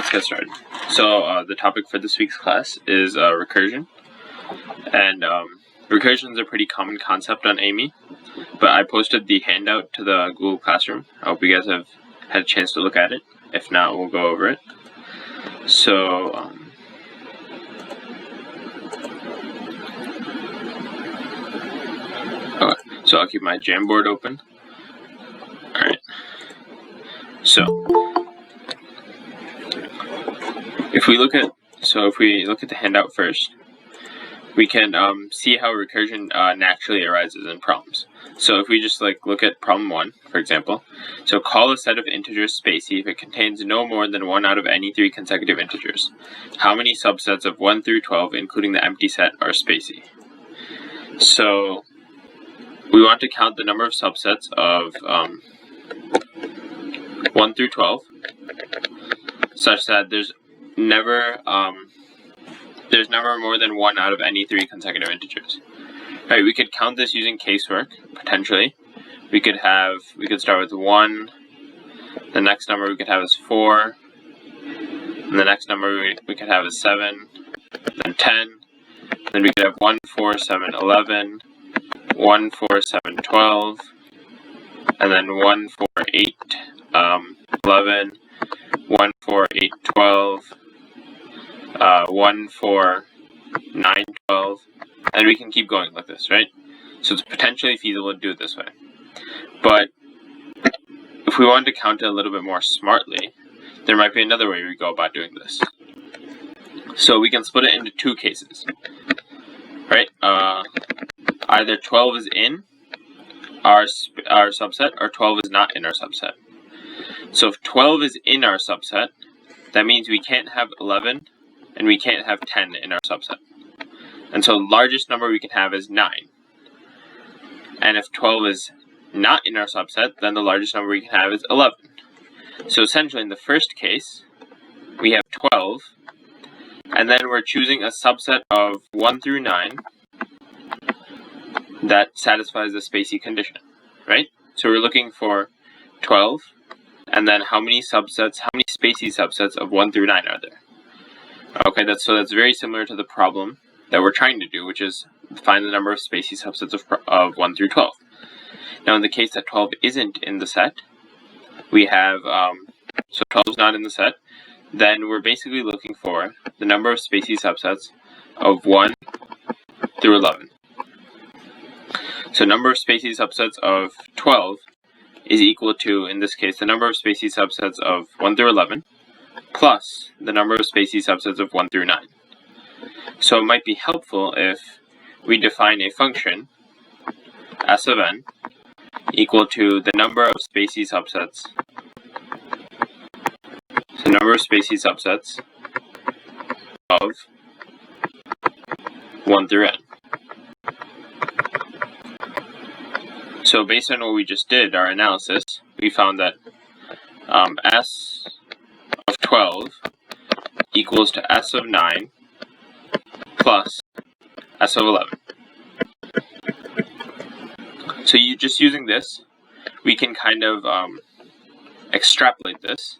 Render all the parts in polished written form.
let's get started. So the topic for this week's class is recursion, and recursion is a pretty common concept on AIME, but I posted the handout to the Google Classroom. I hope you guys have had a chance to look at it. If not, we'll go over it. So okay, so I'll keep my Jamboard open. Alright, so if we look at the handout first, we can see how recursion naturally arises in problems. So if we just look at problem 1, for example, so call a set of integers spacey if it contains no more than 1 out of any 3 consecutive integers. How many subsets of 1 through 12, including the empty set, are spacey? So we want to count the number of subsets of 1 through 12, such that there's never more than 1 out of any 3 consecutive integers. Right, we could count this using casework, potentially. We could start with 1, the next number we could have is 4, and the next number we could have is 7, then 10, then we could have 1, 4, 7, 11, 1, 4, 7, 12, and then 1, 4, 8, 11, 1, 4, 8, 12, 1, 4, 9, 12, and we can keep going like this, right? So it's potentially feasible to do it this way. But if we wanted to count it a little bit more smartly, there might be another way we go about doing this. So we can split it into 2 cases, right? Either 12 is in our subset, or 12 is not in our subset. So if 12 is in our subset, that means we can't have 11 and we can't have 10 in our subset. And so the largest number we can have is 9. And if 12 is not in our subset, then the largest number we can have is 11. So essentially in the first case, we have 12, and then we're choosing a subset of 1 through 9 that satisfies the spacey condition, right? So we're looking for 12, and then how many spacey subsets of 1 through 9 are there? Okay, that's very similar to the problem that we're trying to do, which is find the number of spacey subsets of 1 through 12. Now in the case that 12 isn't in the set, we have, so 12 is not in the set, then we're basically looking for the number of spacey subsets of 1 through 11. So number of spacey subsets of 12 is equal to, in this case, the number of spacey subsets of 1 through 11 plus the number of spacey subsets of 1 through 9. So it might be helpful if we define a function, s of n, equal to the number of spacey subsets. So number of spacey subsets of 1 through n. So based on what we just did, our analysis, we found that s of 12 equals to s of 9 plus s of 11. So just using this, we can kind of extrapolate this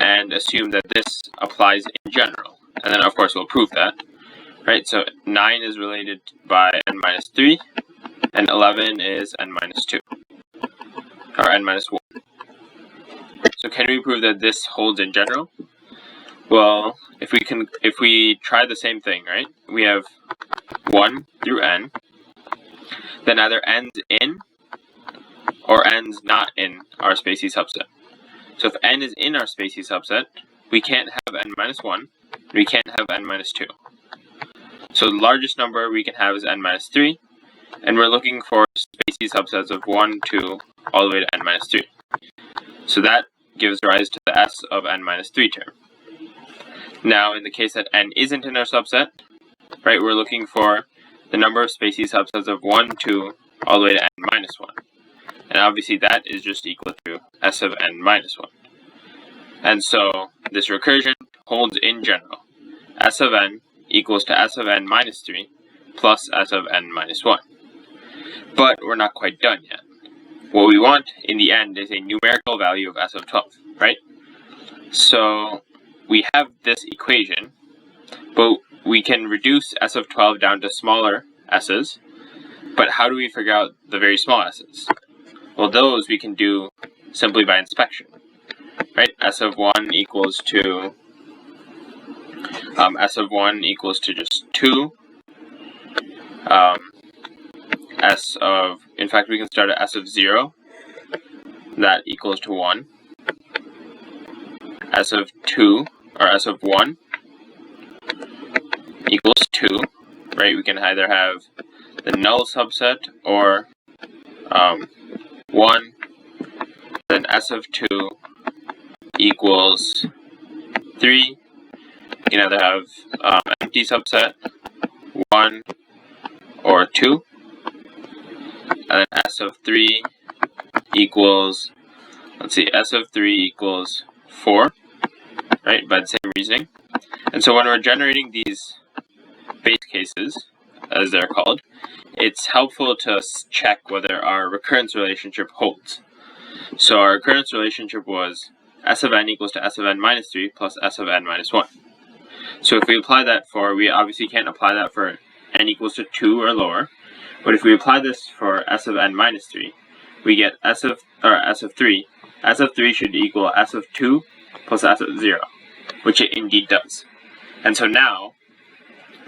and assume that this applies in general. And then of course we'll prove that, right? So 9 is related by n minus 3, and 11 is n minus 2, or n minus 1. So can we prove that this holds in general? Well, if we try the same thing, right? We have 1 through n, then either n's in or n's not in our spacey subset. So if n is in our spacey subset, we can't have n minus 1, we can't have n minus 2. So the largest number we can have is n minus 3, and we're looking for spacey subsets of 1, 2, all the way to n minus 3. So that gives rise to the s of n minus 3 term. Now, in the case that n isn't in our subset, right, we're looking for the number of spacey subsets of 1, 2, all the way to n minus 1. And obviously that is just equal to s of n minus 1. And so this recursion holds in general. S of n equals to s of n minus 3 plus s of n minus 1. But we're not quite done yet. What we want in the end is a numerical value of s of 12, right? So we have this equation, but we can reduce s of 12 down to smaller s's. But how do we figure out the very small s's? Well, those we can do simply by inspection, right? S of 1 equals to just 2. In fact, we can start at s of 0. That equals to 1. S of 2, or S of 1 equals 2, right? We can either have the null subset or 1. Then S of 2 equals 3. You can either have empty subset, 1 or 2. And then S of 3 equals, S of 3 equals 4, right, by the same reasoning. And so when we're generating these base cases, as they're called, it's helpful to check whether our recurrence relationship holds. So our recurrence relationship was S of n equals to S of n minus 3 plus S of n minus 1. So if we apply that we obviously can't apply that for n equals to 2 or lower, but if we apply this for S of n minus 3, we get S of 3. S of 3 should equal S of 2 plus S of 0, which it indeed does. And so now,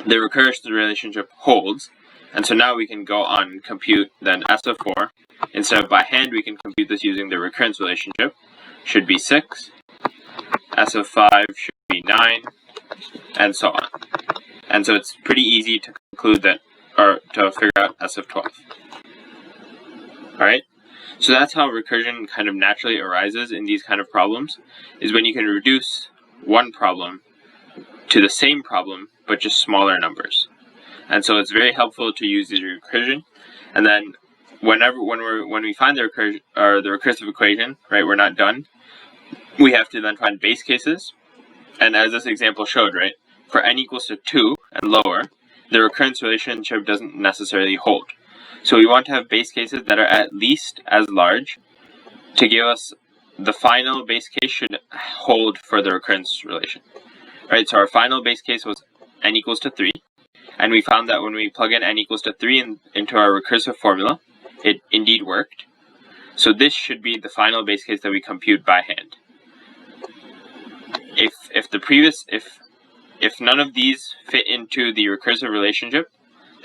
the recursion relationship holds, and so now we can go on and compute then S of 4. Instead of by hand, we can compute this using the recurrence relationship. Should be 6. S of 5 should be 9, and so on. And so it's pretty easy to conclude that, or to figure out S of 12. Alright? So that's how recursion kind of naturally arises in these kind of problems, is when you can reduce one problem to the same problem, but just smaller numbers. And so it's very helpful to use the recursion. And then when we find the recursive equation, right, we're not done. We have to then find base cases. And as this example showed, right, for n equals to 2 and lower, the recurrence relationship doesn't necessarily hold. So we want to have base cases that are at least as large to give us the final base case should hold for the recurrence relation. Right, so our final base case was n equals to 3, and we found that when we plug in n equals to 3 into our recursive formula, it indeed worked. So this should be the final base case that we compute by hand. If none of these fit into the recursive relationship,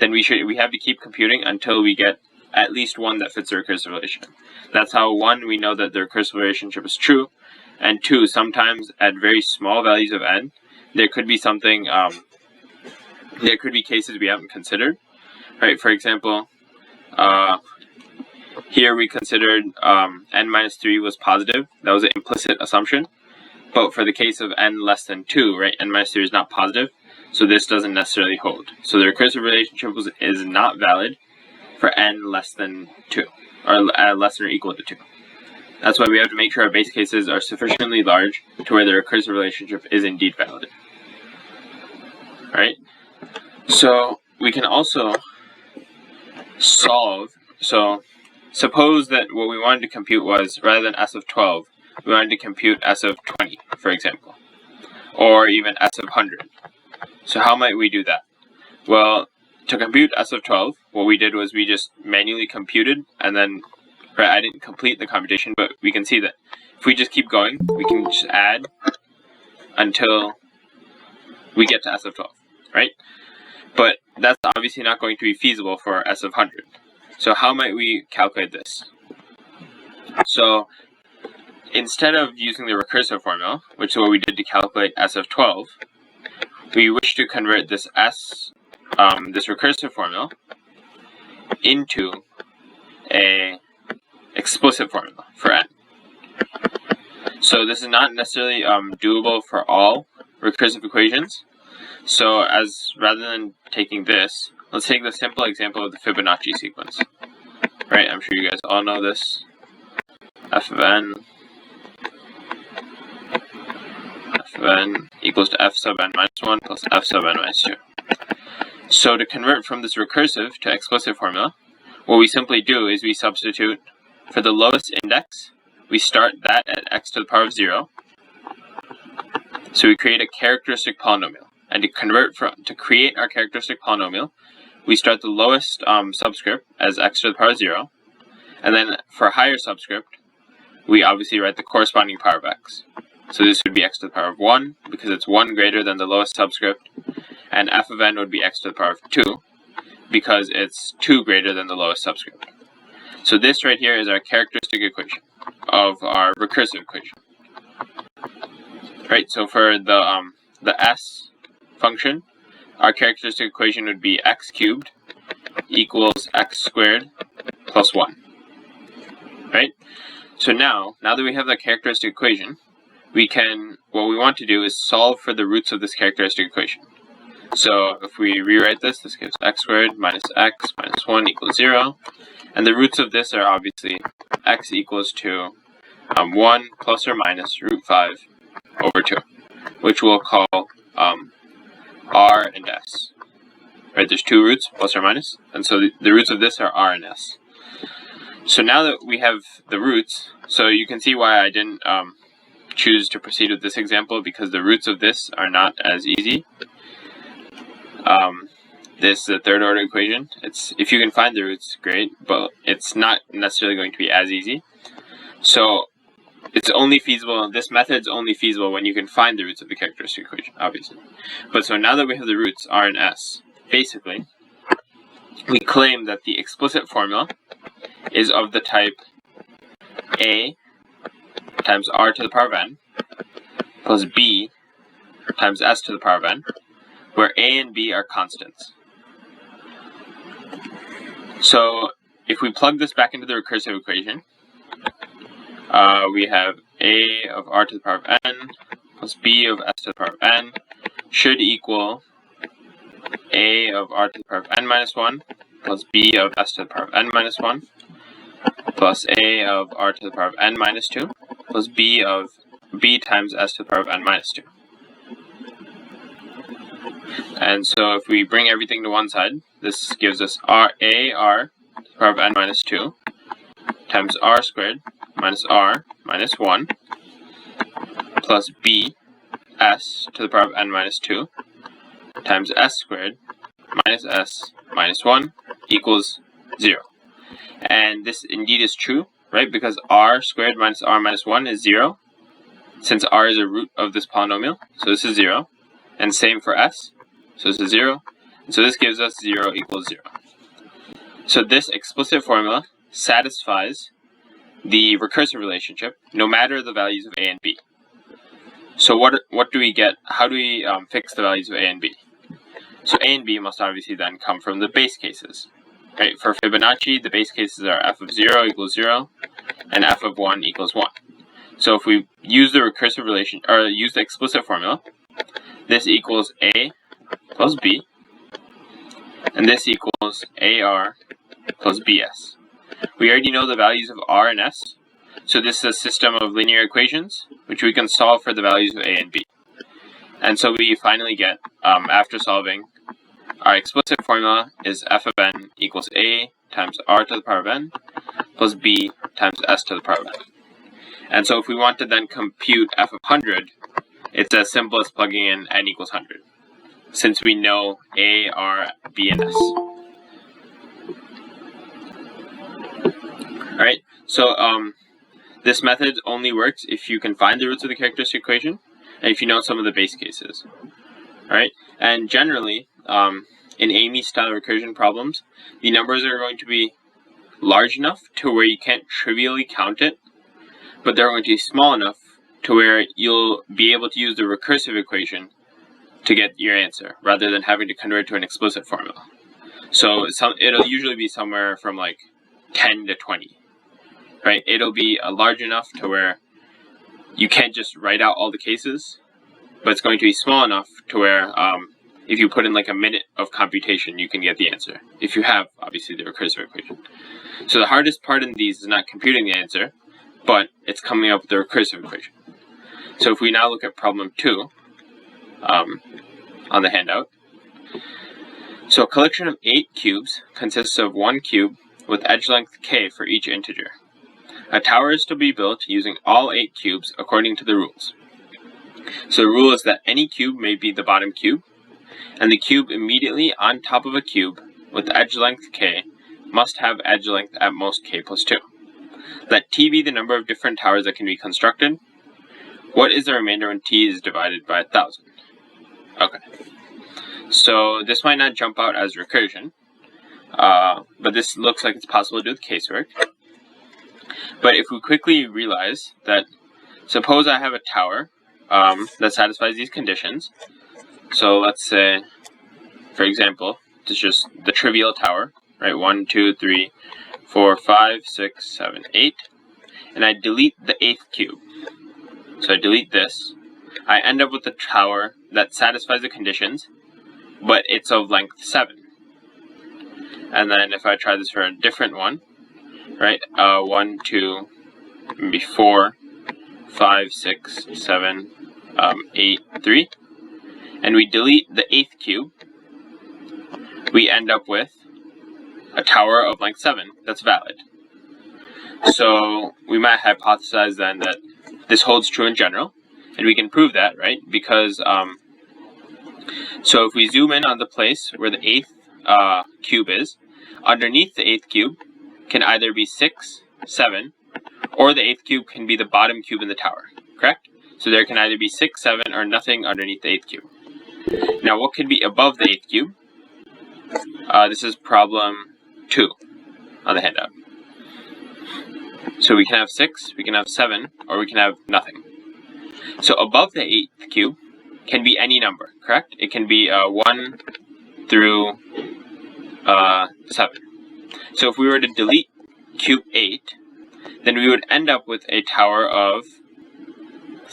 then we have to keep computing until we get at least one that fits the recursive relationship. That's how 1, we know that the recursive relationship is true, and 2, sometimes at very small values of n, there could be something, there could be cases we haven't considered, right? For example, here we considered n minus 3 was positive. That was an implicit assumption. But for the case of n less than 2, right, n minus 3 is not positive, so this doesn't necessarily hold. So the recursive relationship is not valid for n less than 2, or less than or equal to 2. That's why we have to make sure our base cases are sufficiently large to where the recursive relationship is indeed valid. Right? So we can also solve, so suppose that what we wanted to compute was, rather than S of 12, we wanted to compute S of 20, for example, or even S of 100. So how might we do that? Well, to compute S of 12, what we did was we just manually computed, and then, right, I didn't complete the computation, but we can see that if we just keep going, we can just add until we get to S of 12, right? But that's obviously not going to be feasible for S of 100. So how might we calculate this? So instead of using the recursive formula, which is what we did to calculate S of 12, we wish to convert this this recursive formula into a explicit formula for n. So this is not necessarily doable for all recursive equations. So rather than taking this, let's take the simple example of the Fibonacci sequence. Right, I'm sure you guys all know this. F of n equals to f sub n minus 1 plus f sub n minus 2. So to convert from this recursive to explicit formula, what we simply do is we substitute for the lowest index, we start that at x to the power of 0, So we create a characteristic polynomial. And to create our characteristic polynomial, we start the lowest subscript as x to the power 0. And then for a higher subscript, we obviously write the corresponding power of x. So this would be x to the power of 1, because it's 1 greater than the lowest subscript. And f of n would be x to the power of 2, because it's 2 greater than the lowest subscript. So this right here is our characteristic equation of our recursive equation. Right, so for the s function, our characteristic equation would be x cubed equals x squared plus 1. Right? So now that we have the characteristic equation, what we want to do is solve for the roots of this characteristic equation. So if we rewrite this gives x squared minus x minus 1 equals 0. And the roots of this are obviously x equals to 1 plus or minus root 5 over 2, which we'll call r and s. Right, there's two roots, plus or minus, and so the roots of this are r and s. So now that we have the roots, so you can see why I didn't choose to proceed with this example, because the roots of this are not as easy. This is the third order equation. If you can find the roots, great, but it's not necessarily going to be as easy. So it's only feasible, this method's only feasible when you can find the roots of the characteristic equation, obviously. But so now that we have the roots r and s, basically, we claim that the explicit formula is of the type a times r to the power of n plus b times s to the power of n, where a and b are constants. So if we plug this back into the recursive equation, we have a of r to the power of n plus b of s to the power of n should equal a of r to the power of n minus 1 plus b of s to the power of n minus 1 plus a of r to the power of n minus 2 plus b times s to the power of n minus 2. And so if we bring everything to one side, this gives us r to the power of n minus 2 times r squared minus r minus 1 plus b s to the power of n minus 2 times s squared minus s minus 1 equals 0. And this indeed is true, right? Because r squared minus r minus 1 is 0, since r is a root of this polynomial, so this is 0. And same for s, so this is 0. And so this gives us 0 equals 0. So this explicit formula satisfies the recursive relationship, no matter the values of a and b. So what do we get? How do we fix the values of a and b? So a and b must obviously then come from the base cases. Right? For Fibonacci, the base cases are f of 0 equals 0 and f of 1 equals 1. So if we use the recursive relation, or use the explicit formula, this equals a plus b, and this equals ar plus bs. We already know the values of r and s, so this is a system of linear equations, which we can solve for the values of a and b. And so we finally get, after solving, our explicit formula is f of n equals a times r to the power of n plus b times s to the power of n. And so if we want to then compute f of 100, it's as simple as plugging in n equals 100, since we know a, r, b, and s. Alright, so this method only works if you can find the roots of the characteristic equation, and if you know some of the base cases. Alright, and generally, in AIME style recursion problems, the numbers are going to be large enough to where you can't trivially count it, but they're going to be small enough to where you'll be able to use the recursive equation to get your answer, rather than having to convert to an explicit formula. So it'll usually be somewhere from like 10 to 20. Right? It'll be large enough to where you can't just write out all the cases, but it's going to be small enough to where if you put in like a minute of computation, you can get the answer, if you have, obviously, the recursive equation. So the hardest part in these is not computing the answer, but it's coming up with the recursive equation. So if we now look at problem 2 on the handout. So a collection of 8 cubes consists of 1 cube with edge length k for each integer. A tower is to be built using all 8 cubes according to the rules. So the rule is that any cube may be the bottom cube, and the cube immediately on top of a cube with edge length k must have edge length at most k plus 2. Let t be the number of different towers that can be constructed. What is the remainder when t is divided by 1,000? Okay. So this might not jump out as recursion, but this looks like it's possible to do with casework. But if we quickly realize that, suppose I have a tower that satisfies these conditions. So let's say, for example, it's just the trivial tower, right? 1, 2, 3, 4, 5, 6, 7, 8. And I delete the 8th cube. So I delete this. I end up with a tower that satisfies the conditions, but it's of length 7. And then if I try this for a different one, right? 1, 2, maybe 4, 5, 6, 7, 8, 3. And we delete the 8th cube, we end up with a tower of length 7 that's valid. So we might hypothesize then that this holds true in general, and we can prove that, right? Because, so if we zoom in on the place where the 8th cube is, underneath the 8th cube can either be 6, 7, or the 8th cube can be the bottom cube in the tower, correct? So there can either be 6, 7, or nothing underneath the 8th cube. Now what can be above the 8th cube? This is problem 2 on the handout. So we can have 6, we can have 7, or we can have nothing. So above the 8th cube can be any number, correct? It can be 1 through 7. So if we were to delete cube 8, then we would end up with a tower of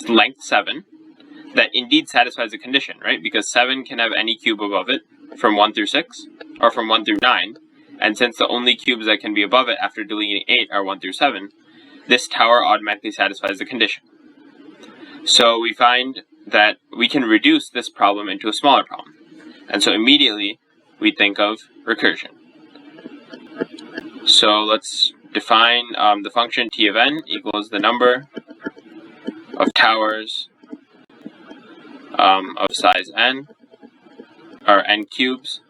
length 7 that indeed satisfies the condition, right? Because 7 can have any cube above it from 1 through 6, or from 1 through 9, and since the only cubes that can be above it after deleting 8 are 1 through 7, this tower automatically satisfies the condition. So we find that we can reduce this problem into a smaller problem. And so immediately we think of recursion. So let's define the function t of n equals the number of towers of size n, or n cubes,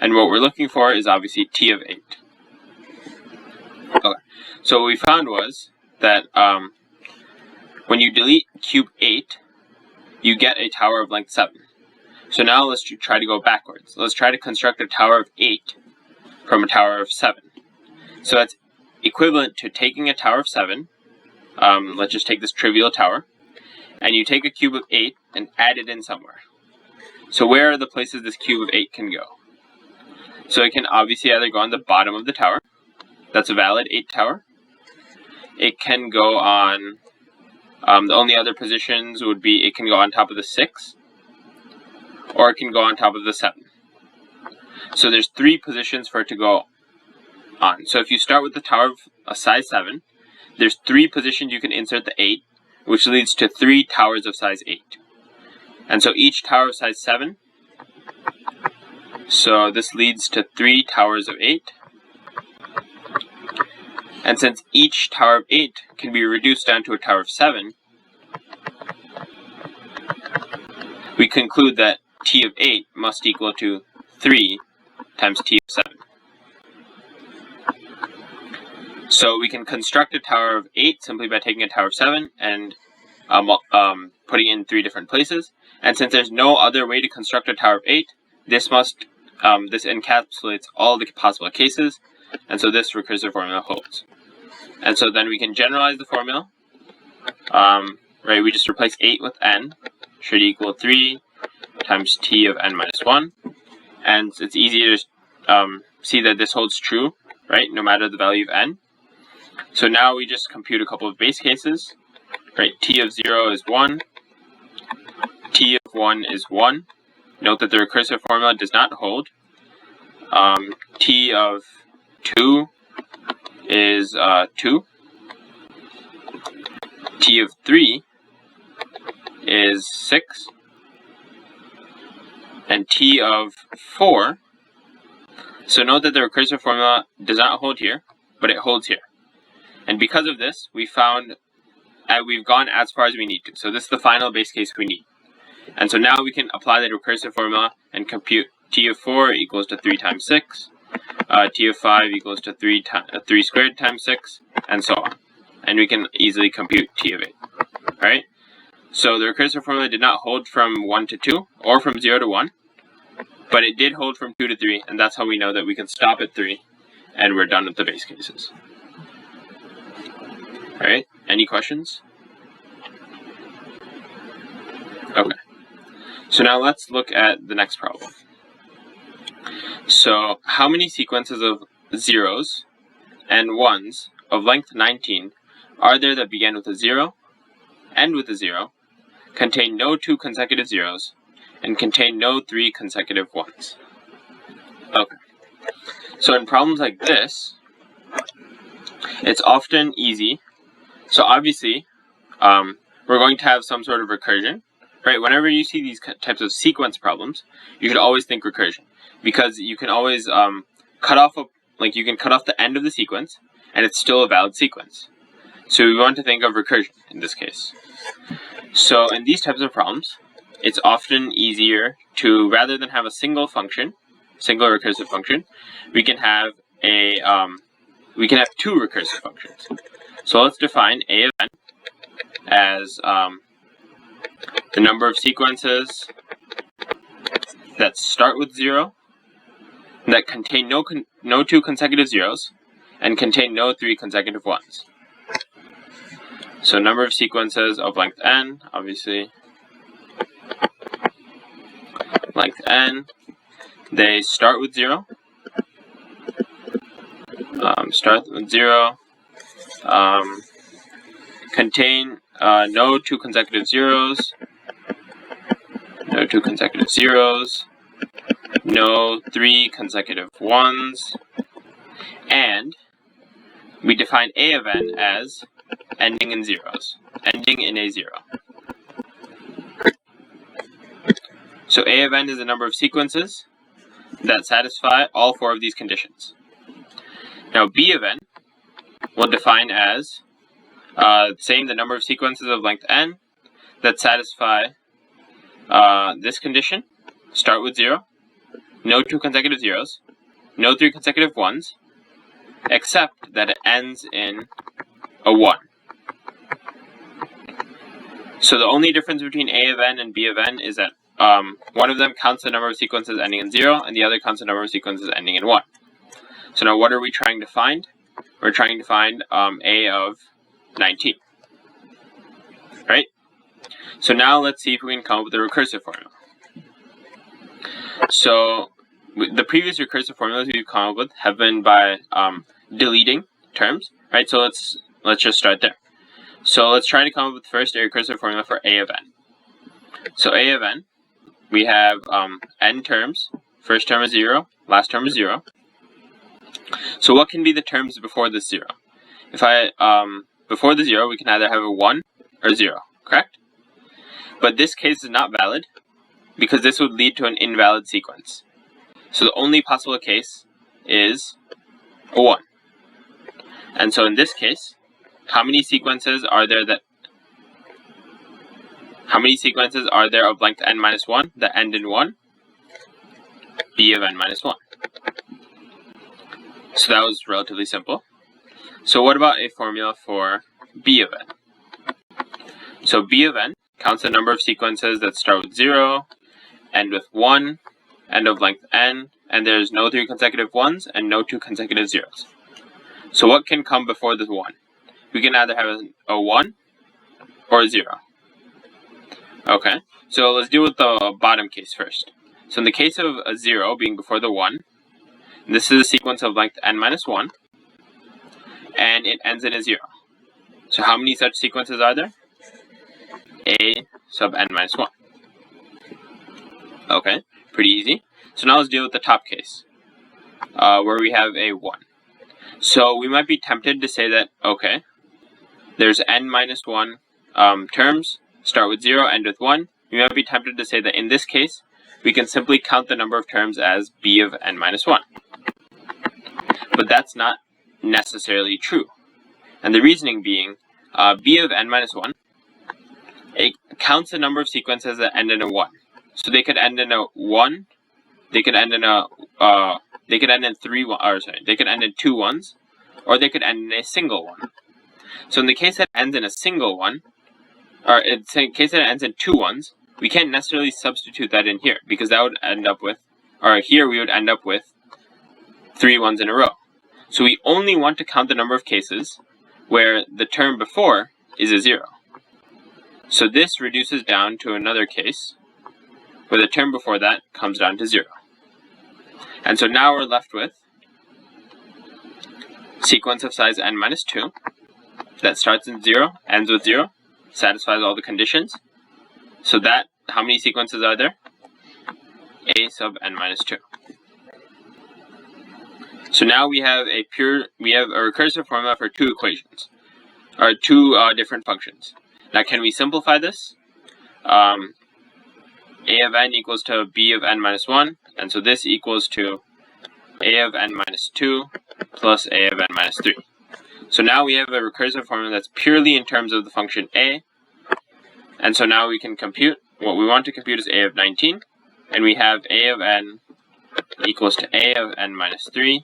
and what we're looking for is obviously t of 8. Okay, so what we found was that when you delete cube 8, you get a tower of length 7. So now let's try to go backwards. Let's try to construct a tower of 8 from a tower of 7. So that's equivalent to taking a tower of 7, let's just take this trivial tower, and you take a cube of 8 and add it in somewhere. So where are the places this cube of 8 can go? So it can obviously either go on the bottom of the tower, that's a valid 8 tower. It can go on, the only other positions would be it can go on top of the 6, or it can go on top of the 7. So there's 3 positions for it to go on. So if you start with the tower of a size 7, there's 3 positions you can insert the 8, which leads to 3 towers of size 8. And so each tower of size 7, so this leads to 3 towers of 8. And since each tower of 8 can be reduced down to a tower of 7, we conclude that t of 8 must equal to 3 times t of 7. So we can construct a tower of 8 simply by taking a tower of 7 and putting in 3 different places. And since there's no other way to construct a tower of 8, this encapsulates all the possible cases, and so this recursive formula holds. And so then we can generalize the formula. Right, we just replace 8 with n, should equal 3 times t of n minus 1. And it's easy to see that this holds true, right, no matter the value of n. So now we just compute a couple of base cases. Right, t of 0 is 1, t of 1 is 1. Note that the recursive formula does not hold. T of 2 is 2. T of 3 is 6. And t of 4, so note that the recursive formula does not hold here, but it holds here. And because of this, we found we've gone as far as we need to. So this is the final base case we need. And so now we can apply the recursive formula and compute t of 4 equals to 3 times 6, t of 5 equals to 3 squared times 6, and so on. And we can easily compute t of 8. Alright? So the recursive formula did not hold from 1 to 2, or from 0 to 1, but it did hold from 2 to 3, and that's how we know that we can stop at 3, and we're done with the base cases. Alright, any questions? Okay. So now let's look at the next problem. So, how many sequences of zeros and 1s of length 19 are there that begin with a 0, end with a 0, contain no 2 consecutive zeros, and contain no 3 consecutive 1s? Okay. So in problems like this, it's often easy. So obviously, we're going to have some sort of recursion, right? Whenever you see these types of sequence problems, you should always think recursion, because you can always cut off the end of the sequence, and it's still a valid sequence. So we want to think of recursion in this case. So in these types of problems, it's often easier to, rather than have a single recursive function, we can have 2 recursive functions. So let's define a of n as the number of sequences that start with 0, that contain no 2 consecutive zeros, and contain no 3 consecutive 1s. So number of sequences of length n, obviously, length n, they start with 0, contain no 2 consecutive zeros, no 3 consecutive 1s, and we define a of n as ending in zeros, ending in a 0. So a of n is the number of sequences that satisfy all 4 of these conditions. Now b of n we'll define as the number of sequences of length n that satisfy this condition, start with 0, no 2 consecutive zeros, no 3 consecutive 1s, except that it ends in a 1. So the only difference between a of n and b of n is that one of them counts the number of sequences ending in 0, and the other counts the number of sequences ending in 1. So now what are we trying to find? We're trying to find a of 19. Right? So now let's see if we can come up with a recursive formula. So the previous recursive formulas we've come up with have been by deleting terms, right? So let's just start there. So let's try to come up with first a recursive formula for a of n. So a of n, we have n terms. First term is 0, last term is 0. So what can be the terms before this 0? If before the 0, we can either have a 1 or 0, correct? But this case is not valid, because this would lead to an invalid sequence. So the only possible case is a 1. And so in this case, how many sequences are there of length n minus 1 that end in 1? b of n minus 1. So that was relatively simple. So what about a formula for b of n? So b of n counts the number of sequences that start with 0, end with 1, end of length n, and there's no 3 consecutive 1s and no 2 consecutive zeros. So what can come before this 1? We can either have a 1 or a 0. Okay, so let's deal with the bottom case first. So in the case of a 0 being before the 1, this is a sequence of length n minus 1, and it ends in a 0. So how many such sequences are there? A sub n minus 1. Okay, pretty easy. So now let's deal with the top case, where we have a 1. So we might be tempted to say that, okay, there's n minus 1 terms, start with 0, end with 1. We might be tempted to say that in this case, we can simply count the number of terms as b of n minus 1. But that's not necessarily true. And the reasoning being, b of n minus 1, it counts the number of sequences that end in a 1. So they could end in a 1, they could end in they could end in they could end in 2 1s, or they could end in a single 1. So in the case that it ends in a single 1, or in the case that it ends in 2 1s, we can't necessarily substitute that in here, because that would end up with, or here we would end up with 3 1s in a row. So we only want to count the number of cases where the term before is a 0. So this reduces down to another case where the term before that comes down to 0. And so now we're left with sequence of size n minus 2 that starts in 0, ends with 0, satisfies all the conditions. So that, how many sequences are there? A sub n minus 2. So now we have a recursive formula for 2 equations, or 2 different functions. Now can we simplify this? A of n equals to b of n minus 1, and so this equals to a of n minus 2 plus a of n minus 3. So now we have a recursive formula that's purely in terms of the function a, and so now we can compute. What we want to compute is a of 19, and we have a of n equals to a of n minus 3,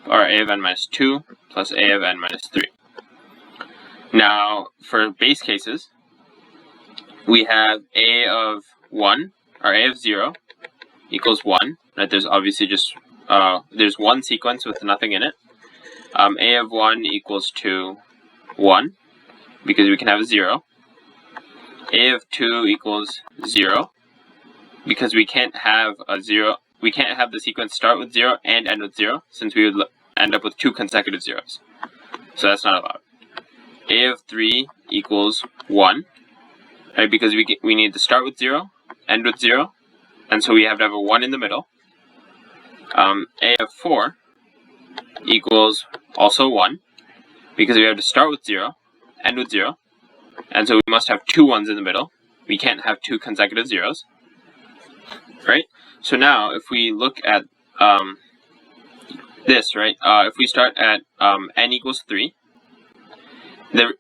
or a of n minus 2 plus a of n minus 3. Now, for base cases, we have a of 1, or a of 0, equals 1. Right? There's obviously just, there's one sequence with nothing in it. A of 1 equals to 1, because we can have a 0. A of 2 equals 0, because we can't have a 0, we can't have the sequence start with 0 and end with 0, since we would end up with 2 consecutive zeros. So that's not allowed. A of 3 equals 1, right? Because we need to start with 0, end with 0, and so we have to have a 1 in the middle. A of 4 equals also 1, because we have to start with 0, end with 0, and so we must have 2 1s in the middle. We can't have 2 consecutive zeros, right? So now, if we look at this, right? If we start at n equals 3,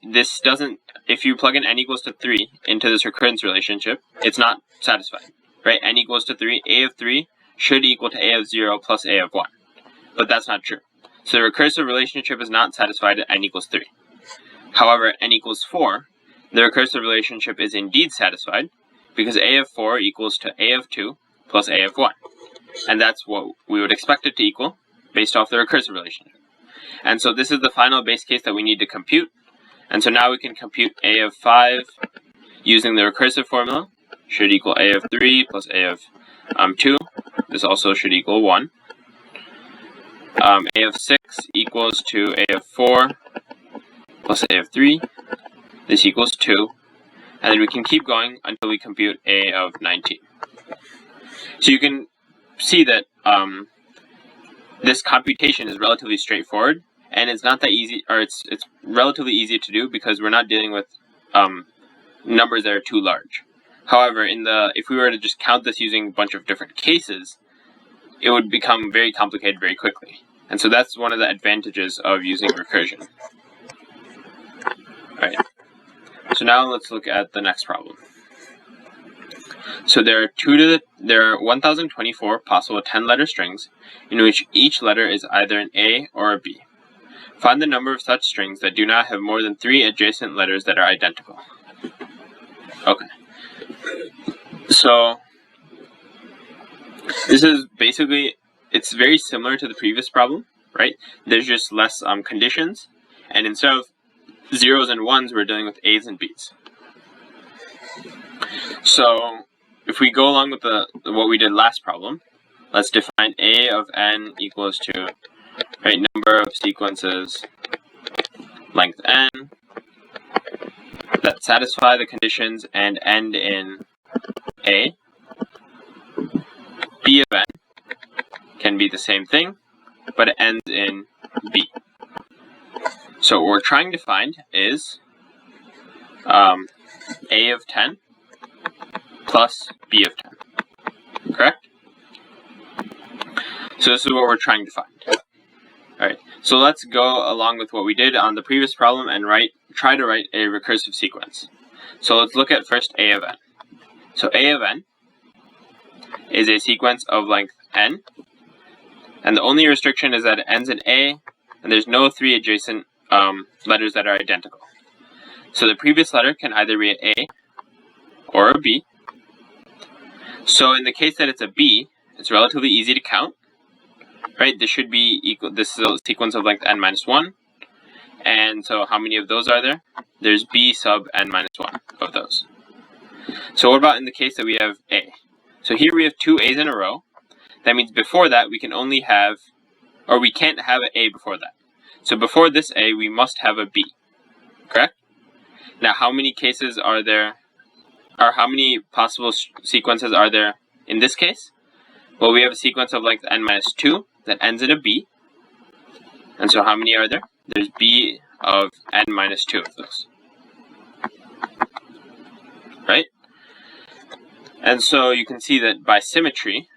this doesn't. If you plug in n equals to 3 into this recurrence relationship, it's not satisfied, right? N equals to 3. A of 3 should equal to a of 0 plus a of 1, but that's not true. So the recursive relationship is not satisfied at n equals 3. However, at n equals 4, the recursive relationship is indeed satisfied, because a of 4 equals to a of 2 plus a of 1. And that's what we would expect it to equal, based off the recursive relationship. And so this is the final base case that we need to compute. And so now we can compute a of 5 using the recursive formula. Should equal a of 3 plus a of 2. This also should equal 1. A of 6 equals to a of 4 plus a of 3. This equals 2. And then we can keep going until we compute a of 19. So you can see that this computation is relatively straightforward, and it's not that easy, or it's relatively easy to do, because we're not dealing with numbers that are too large. However, if we were to just count this using a bunch of different cases, it would become very complicated very quickly. And so that's one of the advantages of using recursion. Alright, so now let's look at the next problem. So there are 1024 possible 10-letter strings in which each letter is either an A or a B. Find the number of such strings that do not have more than 3 adjacent letters that are identical. Okay. So this is basically, it's very similar to the previous problem, right? There's just less conditions, and instead of 0s and 1s, we're dealing with A's and B's. So if we go along with what we did last problem, let's define A of n equals to, right, number of sequences length n that satisfy the conditions and end in A. B of n can be the same thing, but it ends in B. So what we're trying to find is A of 10 plus B of 10, correct? So this is what we're trying to find. Alright, So let's go along with what we did on the previous problem and try to write a recursive sequence. So let's look at first A of n. So A of n is a sequence of length n, and the only restriction is that it ends in A, and there's no three adjacent letters that are identical. So the previous letter can either be an A or a B. So in the case that it's a B, it's relatively easy to count. Right, this should be equal. This is a sequence of length n minus 1, and so how many of those are there? There's b sub n minus 1 of those. So what about in the case that we have a? So here we have two a's in a row. That means before that we can only have, or we can't have an a before that. So before this a, we must have a b. Correct? Now, how many cases are there, or how many possible sequences are there in this case? Well, we have a sequence of length n minus 2 that ends in a b. And so how many are there? There's b of n minus 2 of those. Right? And so you can see that by symmetry,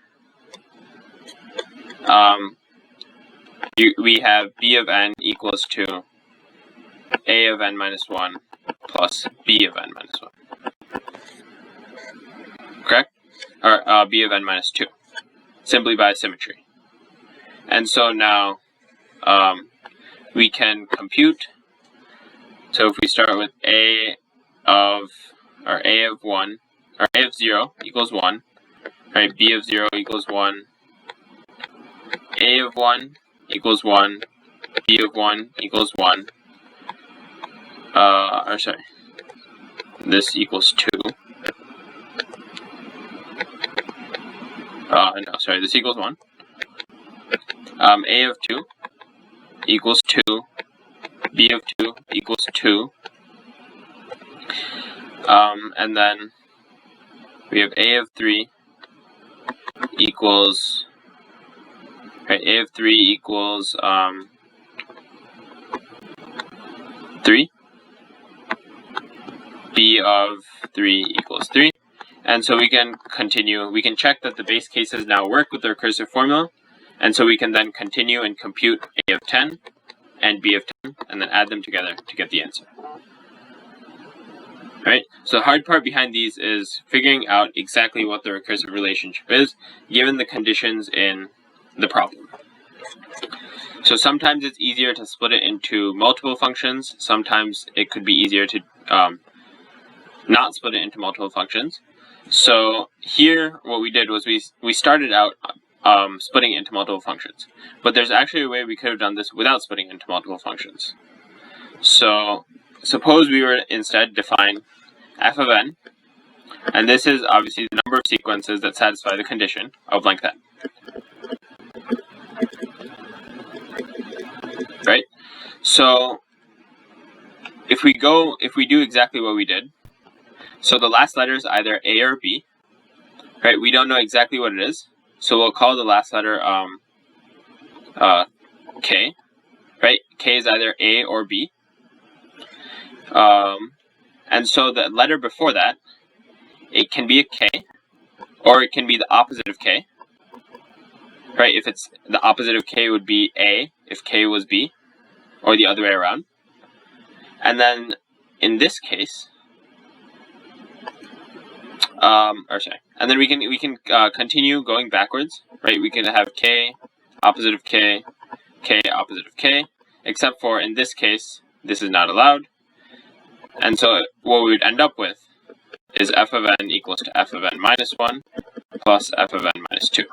we have b of n equals to a of n minus 1 plus b of n minus 1. Correct? Or b of n minus 2. Simply by symmetry. And so now we can compute. So if we start with a of 1, or a of 0 equals 1, right? B of 0 equals 1, a of 1 equals 1, b of 1 equals 1, or sorry, this equals 2. No, sorry, this equals 1. A of 2 equals 2, b of 2 equals 2, and then we have a of 3 equals, right, a of 3 equals 3, b of 3 equals 3, and so we can continue. We can check that the base cases now work with the recursive formula, and so we can then continue and compute a of 10 and b of 10, and then add them together to get the answer. Right? So the hard part behind these is figuring out exactly what the recursive relationship is, given the conditions in the problem. So sometimes it's easier to split it into multiple functions. Sometimes it could be easier to not split it into multiple functions. So here, what we did was we started out splitting it into multiple functions. But there's actually a way we could have done this without splitting it into multiple functions. So suppose we were instead define f of n, and this is obviously the number of sequences that satisfy the condition of length n. Right? So if we do exactly what we did, so the last letter is either A or B, right? We don't know exactly what it is, so we'll call the last letter K, right? K is either A or B. And so the letter before that, it can be a K, or it can be the opposite of K, right? If it's the opposite of K would be A if K was B, or the other way around. And then in this case, and then we can continue going backwards, right? We can have K, opposite of K, K, opposite of K, except for in this case, this is not allowed. And so what we would end up with is f of n equals to f of n minus 1 plus f of n minus 2.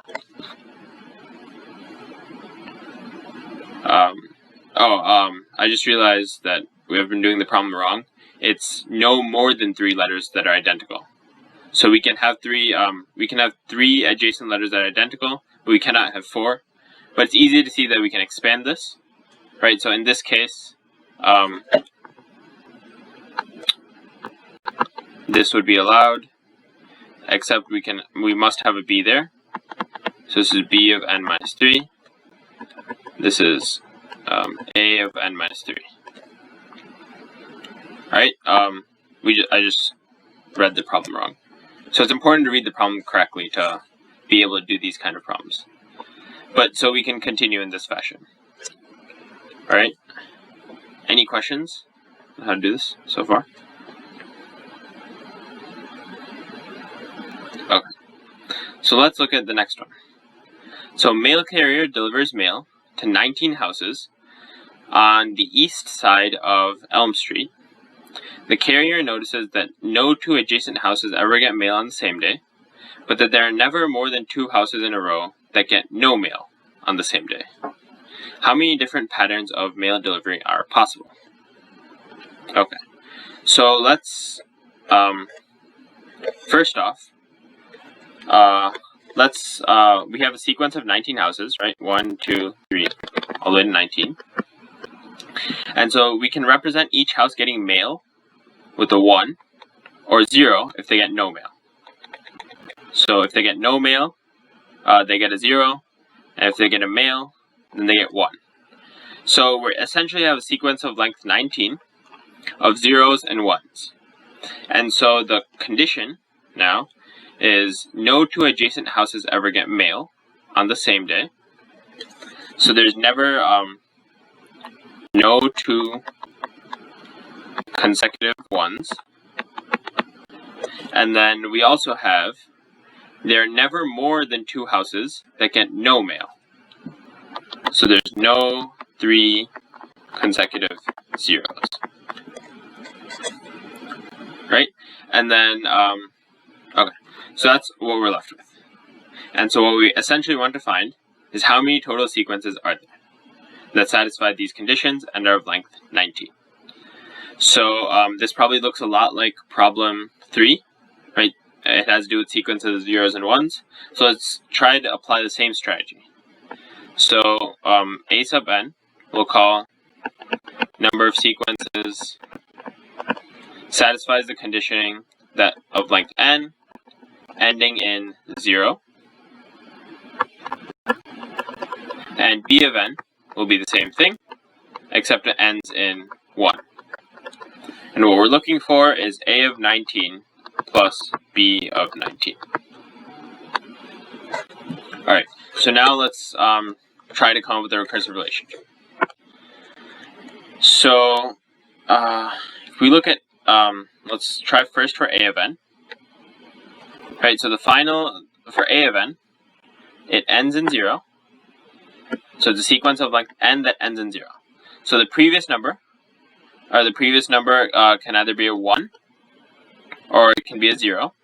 I just realized that we have been doing the problem wrong. It's no more than 3 letters that are identical. So we can have three adjacent letters that are identical, but we cannot have 4. But it's easy to see that we can expand this, right? So in this case, this would be allowed, except we must have a b there. So this is b of n minus 3. This is a of n minus 3. Alright, I just read the problem wrong. So it's important to read the problem correctly to be able to do these kind of problems. But so we can continue in this fashion. Alright? Any questions on how to do this so far? Okay. So let's look at the next one. So mail carrier delivers mail to 19 houses on the east side of Elm Street. The carrier notices that no 2 adjacent houses ever get mail on the same day, but that there are never more than 2 houses in a row that get no mail on the same day. How many different patterns of mail delivery are possible? Okay, so let's, first off, we have a sequence of 19 houses, right? 1, 2, 3, all the way to 19. And so we can represent each house getting mail with a 1 or 0 if they get no mail. So if they get no mail, they get a 0, and if they get a mail, then they get 1. So we essentially have a sequence of length 19 of 0s and 1s. And so the condition now is no 2 adjacent houses ever get mail on the same day. So there's never no 2 consecutive 1s. And then we also have there are never more than 2 houses that get no mail. So there's no 3 consecutive 0s. Right? And then, okay, so that's what we're left with. And so what we essentially want to find is how many total sequences are there that satisfy these conditions and are of length 19. So this probably looks a lot like problem 3, right? It has to do with sequences of 0s and 1s. So let's try to apply the same strategy. So a sub n we'll call number of sequences satisfies the conditioning that of length n ending in 0. And b of n will be the same thing, except it ends in 1. And what we're looking for is a of 19 plus b of 19. Alright, so now let's try to come up with a recursive relationship. So if we look at, let's try first for a of n. Right, so the final, for a of n, it ends in 0. So it's a sequence of length n that ends in 0. So the previous number can either be a 1 or it can be a 0.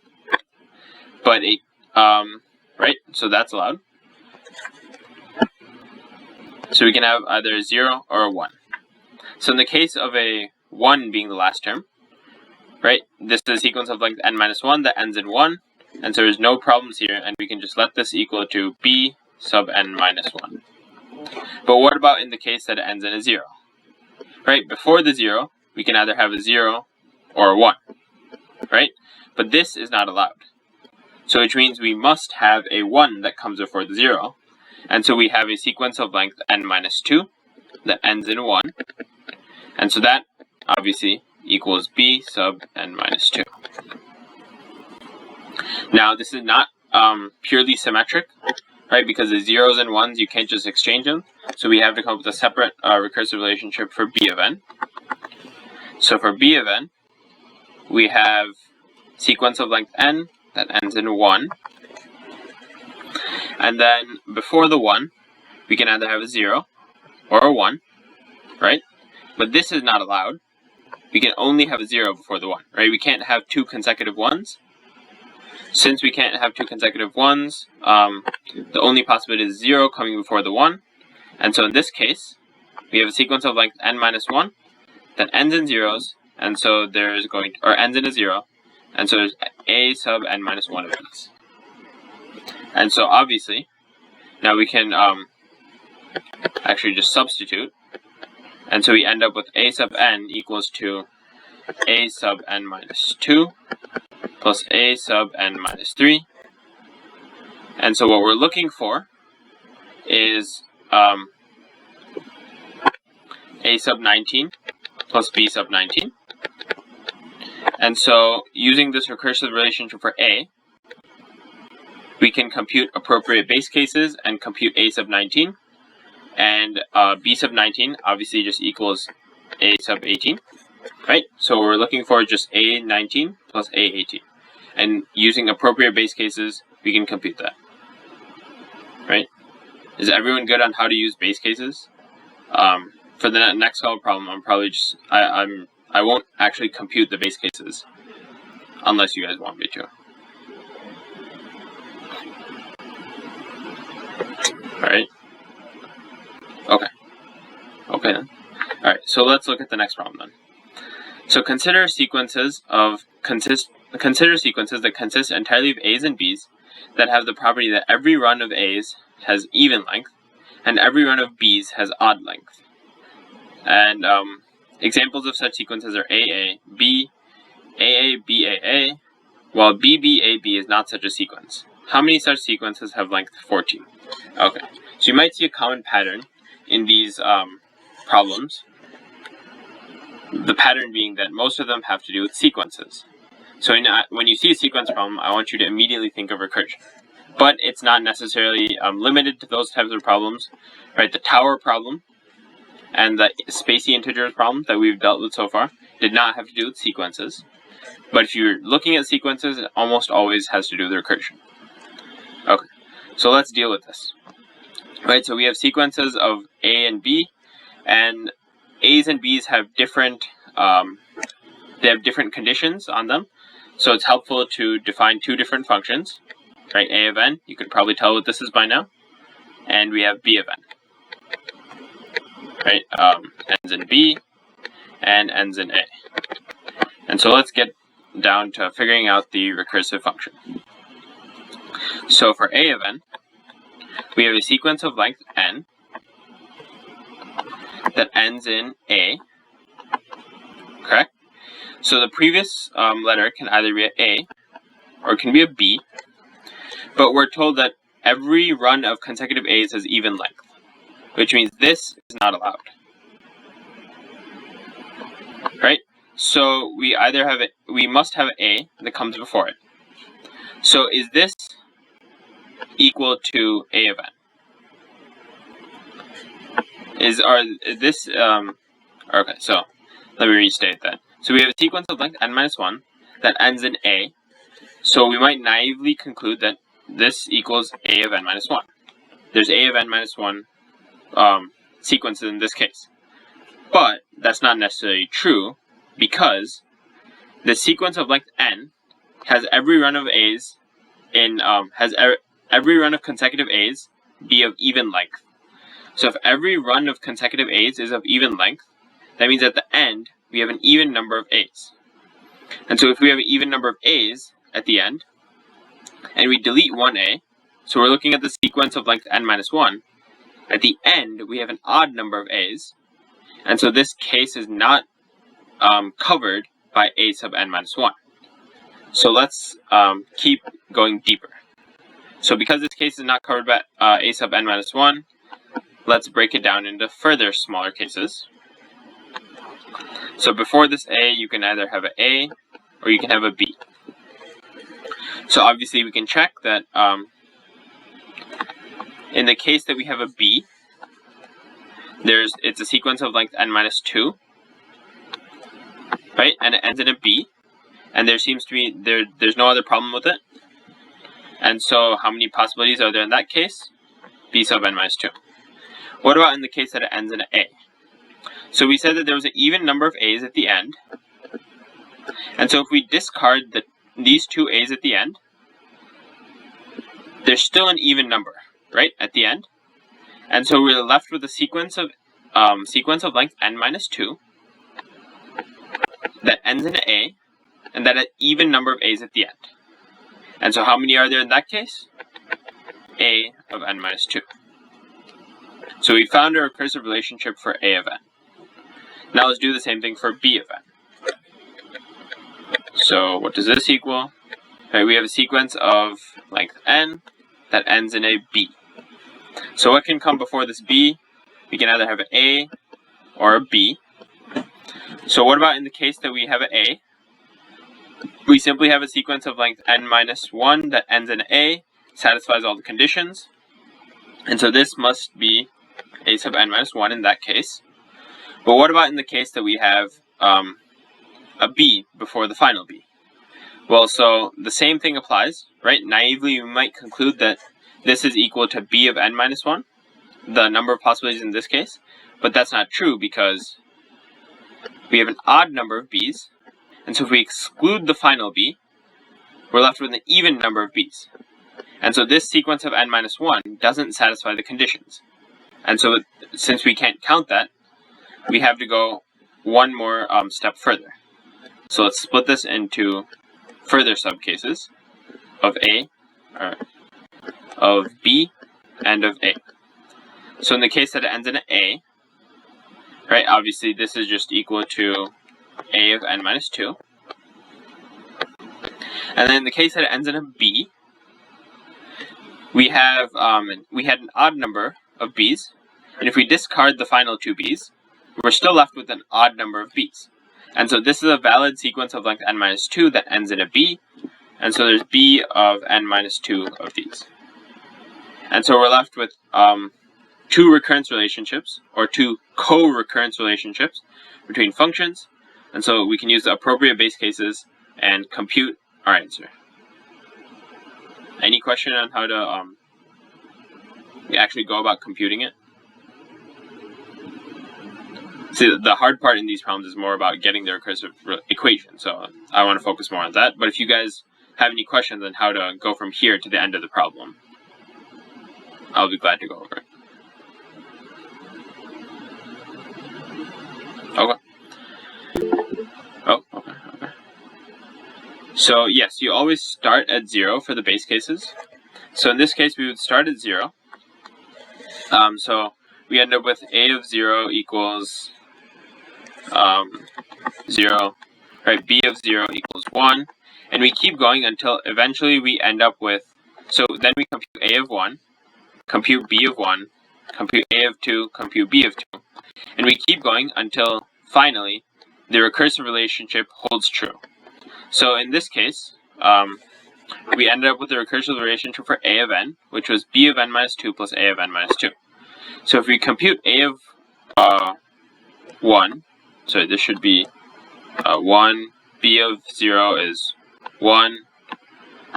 But it, right, so that's allowed. So we can have either a 0 or a 1. So in the case of a 1 being the last term, right, this is a sequence of length n minus 1 that ends in 1. And so there's no problems here, and we can just let this equal to b sub n minus 1. But what about in the case that it ends in a 0? Right, before the 0, we can either have a 0 or a 1, right? But this is not allowed. So which means we must have a 1 that comes before the 0. And so we have a sequence of length n minus 2 that ends in 1. And so that obviously equals b sub n minus 2. Now this is not purely symmetric, right? Because the 0s and 1s, you can't just exchange them. So we have to come up with a separate recursive relationship for b of n. So for b of n, we have sequence of length n that ends in 1. And then before the 1, we can either have a 0 or a 1, right? But this is not allowed. We can only have a 0 before the 1, right? We can't have 2 consecutive 1s. Since we can't have 2 consecutive 1s, the only possibility is 0 coming before the 1. And so in this case, we have a sequence of length n minus 1 that ends in 0s, and so there's going to, or ends in a 0, and so there's a sub n minus 1 of these. And so obviously, now we can actually just substitute, and so we end up with a sub n equals to a sub n minus 2 plus a sub n minus 3. And so what we're looking for is a sub 19 plus b sub 19. And so using this recursive relationship for a, we can compute appropriate base cases and compute a sub 19. and b sub 19 obviously just equals a sub 18, right? So we're looking for just a 19 plus a 18, and using appropriate base cases, we can compute that, right? Is everyone good on how to use base cases? For the next solve problem, I'm probably just I won't actually compute the base cases unless you guys want me to. All right. Okay then. All right. So let's look at the next problem then. So consider sequences that consist entirely of A's and B's that have the property that every run of A's has even length and every run of B's has odd length. And examples of such sequences are AA, B, AA, BAA, while BBAB is not such a sequence. How many such sequences have length 14? Okay, so you might see a common pattern in these problems. The pattern being that most of them have to do with sequences. So when you see a sequence problem, I want you to immediately think of recursion. But it's not necessarily limited to those types of problems, right? The tower problem and the spacey integers problem that we've dealt with so far did not have to do with sequences. But if you're looking at sequences, it almost always has to do with recursion. Okay, so let's deal with this. Right, so we have sequences of A and B, and A's and B's have different conditions on them. So it's helpful to define two different functions. Right, A of n, you could probably tell what this is by now, and we have B of n. Right, ends in B and ends in A. And so let's get down to figuring out the recursive function. So for A of n, we have a sequence of length n that ends in A, correct? So the previous letter can either be an A or it can be a B, but we're told that every run of consecutive A's has even length, which means this is not allowed, right? So we must have an A that comes before it. So is this equal to A of n? Okay, so let me restate that. So we have a sequence of length n minus 1 that ends in A. So we might naively conclude that this equals A of n minus 1. There's A of n minus 1 sequences in this case. But that's not necessarily true, because the sequence of length n has every run of A's every run of consecutive A's be of even length. So if every run of consecutive A's is of even length, that means at the end we have an even number of A's. And so if we have an even number of A's at the end, and we delete one A, so we're looking at the sequence of length n minus 1, at the end we have an odd number of A's, and so this case is not covered by A sub n minus 1. So let's keep going deeper. So because this case is not covered by A sub n minus 1, let's break it down into further smaller cases. So before this A, you can either have an A or you can have a B. So obviously we can check that in the case that we have a B, it's a sequence of length n minus 2, right? And it ends in a B, and there seems to be there's no other problem with it. And so how many possibilities are there in that case? B sub n minus 2. What about in the case that it ends in an A? So we said that there was an even number of A's at the end. And so if we discard these two A's at the end, there's still an even number, right, at the end. And so we're left with a sequence of length n minus 2 that ends in an A, and that an even number of A's at the end. And so how many are there in that case? A of n minus 2. So we found a recursive relationship for A of n. Now let's do the same thing for B of n. So what does this equal? Right, we have a sequence of length n that ends in a B. So what can come before this B? We can either have an A or a B. So what about in the case that we have an A? We simply have a sequence of length n minus 1 that ends in A, satisfies all the conditions. And so this must be a sub n minus 1 in that case. But what about in the case that we have a b before the final b? Well, so the same thing applies, right? Naively, we might conclude that this is equal to b of n minus 1, the number of possibilities in this case, but that's not true because we have an odd number of b's, and so if we exclude the final b, we're left with an even number of b's. And so this sequence of n minus 1 doesn't satisfy the conditions. And so since we can't count that, we have to go one more step further. So let's split this into further subcases of A, of B, and of A. So in the case that it ends in an A, right, obviously this is just equal to A of n minus 2. And then in the case that it ends in a B, we have we had an odd number of B's, and if we discard the final two B's, we're still left with an odd number of B's. And so this is a valid sequence of length n minus 2 that ends in a B, and so there's B of n minus 2 of these. And so we're left with two recurrence relationships, or two co-recurrence relationships between functions, and so we can use the appropriate base cases and compute our answer. Any question on how to actually go about computing it? See, the hard part in these problems is more about getting the recursive equation, so I want to focus more on that. But if you guys have any questions on how to go from here to the end of the problem, I'll be glad to go over it. Okay. Oh, okay. So yes, you always start at 0 for the base cases. So in this case, we would start at 0. So we end up with A of 0 equals 0, right? B of 0 equals 1, and we keep going until eventually we end up with, so then we compute A of 1, compute B of 1, compute A of 2, compute B of 2, and we keep going until finally the recursive relationship holds true. So in this case, we ended up with the recursive relationship for A of n, which was B of n minus 2 plus A of n minus 2. So if we compute A of 1, so this should be 1, B of 0 is 1,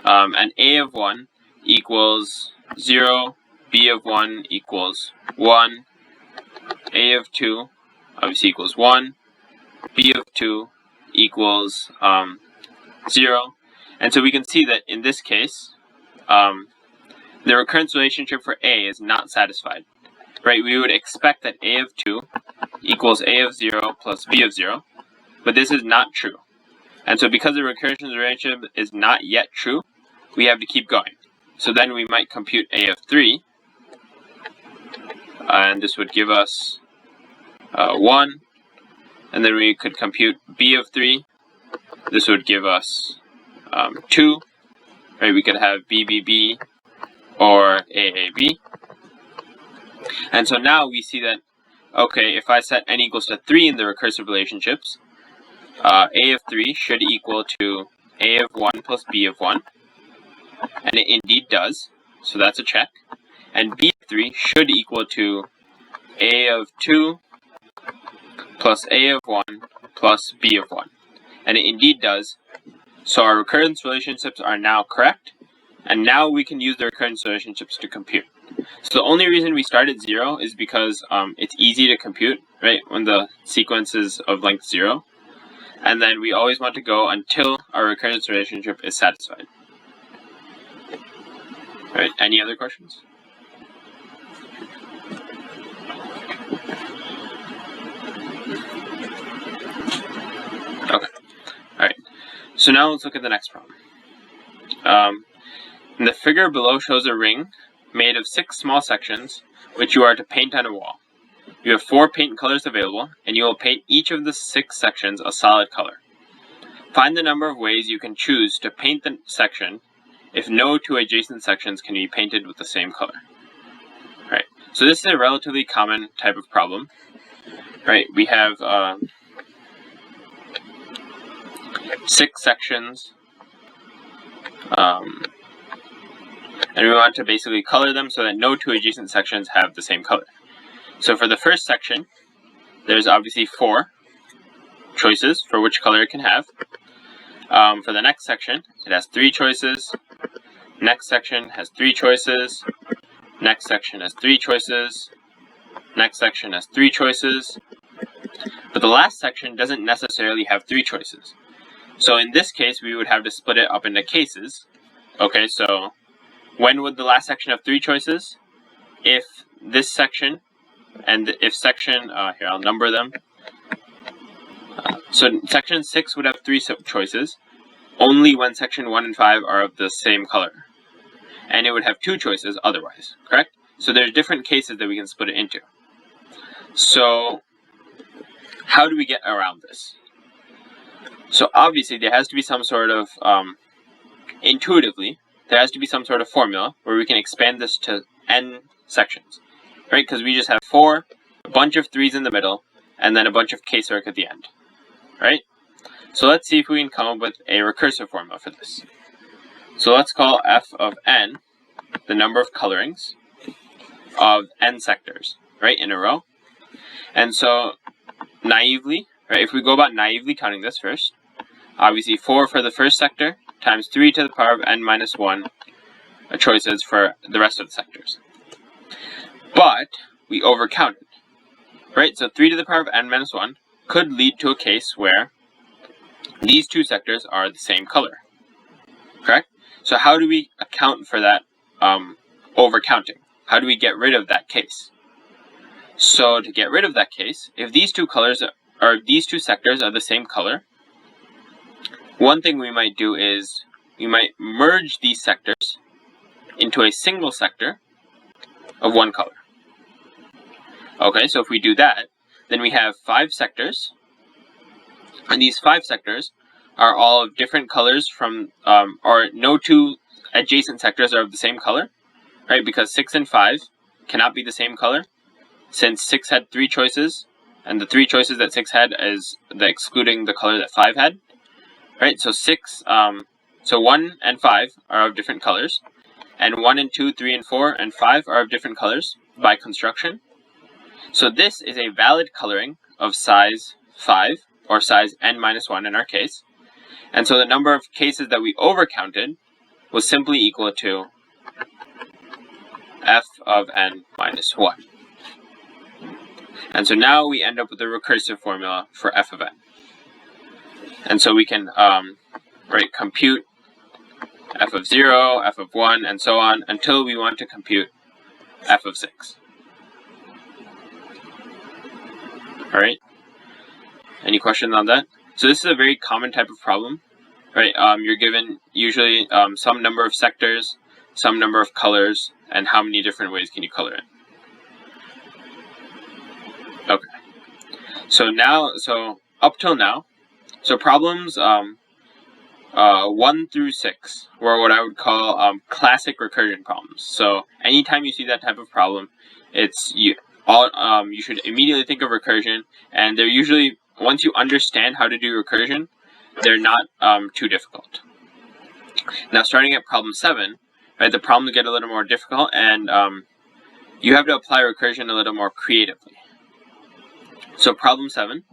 and A of 1 equals 0, B of 1 equals 1, A of 2 obviously equals 1, B of 2 equals 0. And so we can see that in this case, the recurrence relationship for A is not satisfied. Right, we would expect that A of 2 equals A of 0 plus B of 0, but this is not true. And so because the recursion relationship is not yet true, we have to keep going. So then we might compute A of 3, and this would give us 1, and then we could compute B of 3, this would give us 2, right, we could have BBB or AAB. And so now we see that, okay, if I set n equals to 3 in the recursive relationships, A of 3 should equal to A of 1 plus B of 1. And it indeed does, so that's a check. And B of 3 should equal to A of 2 plus A of 1 plus B of 1. And it indeed does, so our recurrence relationships are now correct, and now we can use the recurrence relationships to compute. So the only reason we start at 0 is because it's easy to compute, right, when the sequence is of length 0. And then we always want to go until our recurrence relationship is satisfied. All right, any other questions? Okay, all right. So now let's look at the next problem. The figure below shows a ring made of 6 small sections, which you are to paint on a wall. You have 4 paint colors available, and you will paint each of the 6 sections a solid color. Find the number of ways you can choose to paint the section if no 2 adjacent sections can be painted with the same color. Right. So this is a relatively common type of problem. Right. We have 6 sections, and we want to basically color them so that no 2 adjacent sections have the same color. So for the first section, there's obviously 4 choices for which color it can have. For the next section, it has 3 choices. Next section has 3 choices. Next section has 3 choices. Next section has 3 choices. But the last section doesn't necessarily have 3 choices. So in this case, we would have to split it up into cases. Okay, so when would the last section have 3 choices? If this section, and if section, here I'll number them. So section 6 would have 3 choices, only when section 1 and 5 are of the same color. And it would have 2 choices otherwise, correct? So there's different cases that we can split it into. So how do we get around this? So obviously there has to be some sort of, intuitively, there has to be some sort of formula where we can expand this to n sections, right? Because we just have 4, a bunch of 3's in the middle, and then a bunch of casework at the end, right? So let's see if we can come up with a recursive formula for this. So let's call f of n the number of colorings of n sectors, right, in a row. And so naively, right, if we go about naively counting this first, obviously 4 for the first sector times 3 to the power of n minus 1 choices for the rest of the sectors. But we overcounted, right? So 3 to the power of n minus 1 could lead to a case where these 2 sectors are the same color, correct? So how do we account for that overcounting? How do we get rid of that case? So to get rid of that case, if these 2 colors or these 2 sectors are the same color, one thing we might do is we might merge these sectors into a single sector of one color. Okay, so if we do that, then we have 5 sectors, and these 5 sectors are all of different colors from, or no 2 adjacent sectors are of the same color, right? Because 6 and 5 cannot be the same color, since 6 had 3 choices, and the 3 choices that 6 had is excluding the color that 5 had, right? So 1 and 5 are of different colors, and 1 and 2, 3 and 4, and 5 are of different colors by construction. So this is a valid coloring of size 5, or size n minus 1 in our case. And so the number of cases that we overcounted was simply equal to f of n minus 1. And so now we end up with a recursive formula for f of n. And so we can compute f of 0, f of 1, and so on until we want to compute f of 6. Alright? Any questions on that? So this is a very common type of problem, right? You're given usually some number of sectors, some number of colors, and how many different ways can you color it. Okay. So up till now, so problems 1 through 6 were what I would call classic recursion problems. So anytime you see that type of problem, you should immediately think of recursion, and they're usually, once you understand how to do recursion, they're not too difficult. Now starting at problem 7, right, the problems get a little more difficult, and you have to apply recursion a little more creatively. So problem 7,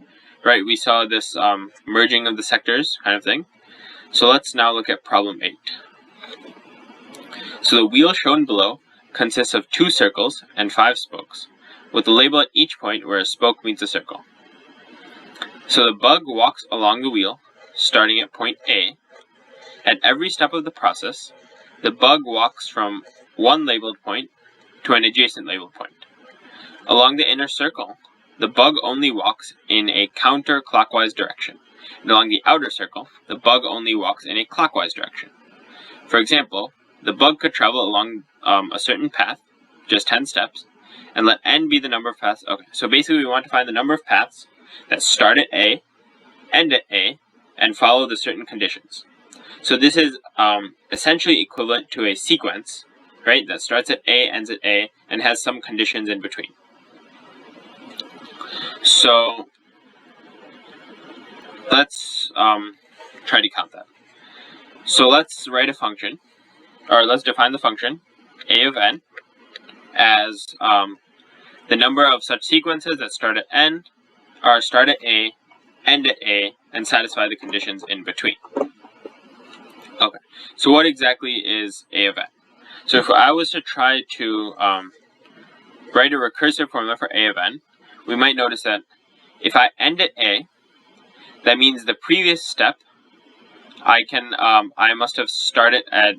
right, we saw this merging of the sectors kind of thing. So let's now look at problem 8. So the wheel shown below consists of 2 circles and 5 spokes, with a label at each point where a spoke meets a circle. So the bug walks along the wheel, starting at point A. At every step of the process, the bug walks from one labeled point to an adjacent labeled point. Along the inner circle, the bug only walks in a counterclockwise direction, and along the outer circle, the bug only walks in a clockwise direction. For example, the bug could travel along a certain path, just 10 steps, and let n be the number of paths. Okay, so basically we want to find the number of paths that start at A, end at A, and follow the certain conditions. So this is essentially equivalent to a sequence, right, that starts at A, ends at A, and has some conditions in between. So let's try to count that. So let's write a function, or let's define the function a of n as the number of such sequences that start at n, or start at a, end at a, and satisfy the conditions in between. Okay, so what exactly is A of n? So if I was to try to write a recursive formula for A of n, we might notice that if I end at a, that means the previous step I must have started at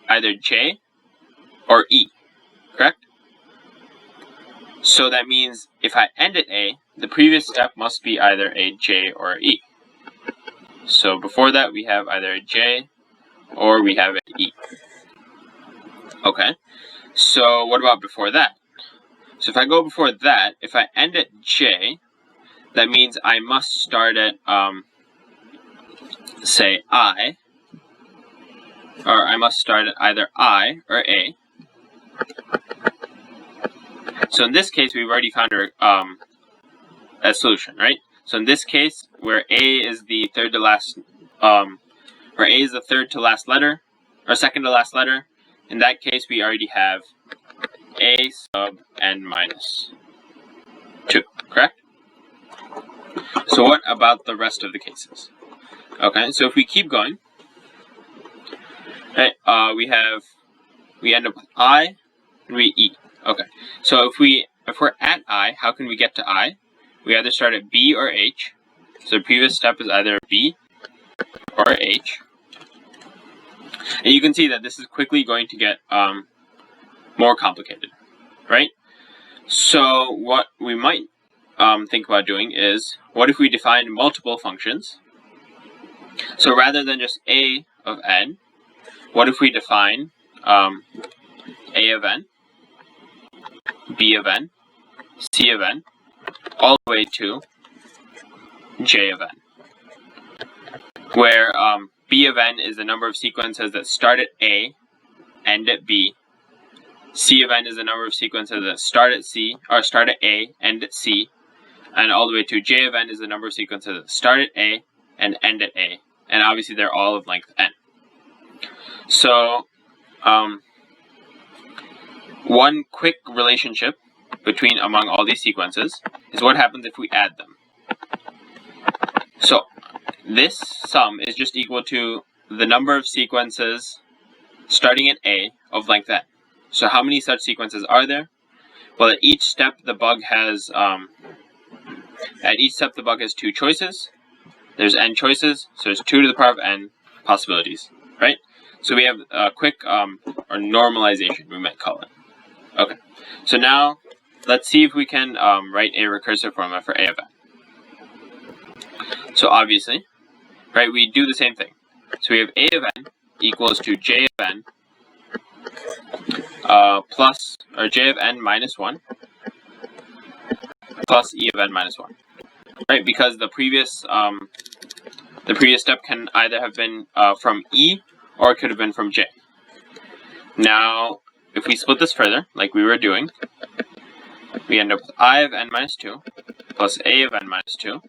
either j or e, correct? So that means if I end at a, the previous step must be either a j or a e. So before that we have either a j or we have an e. Okay, so what about before that? So if I go before that, if I end at j, that means I must start at, say, I, or I must start at either I or a. So in this case, we've already found a solution, right? So in this case, where a is the third to last, where a is the third to last letter, or second to last letter, in that case, we already have a sub n minus 2, correct? So what about the rest of the cases? Okay, so if we keep going, right, we end up with I and we e. Okay, so if we're at I, how can we get to I? We either start at B or H. So the previous step is either B or H. And you can see that this is quickly going to get more complicated, right? So what we might think about doing is, what if we define multiple functions? So rather than just A of n, what if we define A of n, B of n, C of n, all the way to J of n, where B of n is the number of sequences that start at A, end at B. C of n is the number of sequences that start at C, or start at A, end at C, and all the way to J of n is the number of sequences that start at A and end at A. And obviously they're all of length n. So one quick relationship among all these sequences is what happens if we add them. So this sum is just equal to the number of sequences starting at A of length n. So how many such sequences are there? Well, at each step the bug has two choices. There's n choices, so there's 2 to the power of n possibilities, right? So we have a quick or normalization, we might call it. Okay, so now let's see if we can write a recursive formula for A of n. So obviously, right, we do the same thing. So we have A of n equals to J of n plus, or J of n minus 1 plus E of n minus 1. Right, because the previous step can either have been from E or it could have been from J. Now, if we split this further, like we were doing, we end up with I of n minus 2 plus A of n minus 2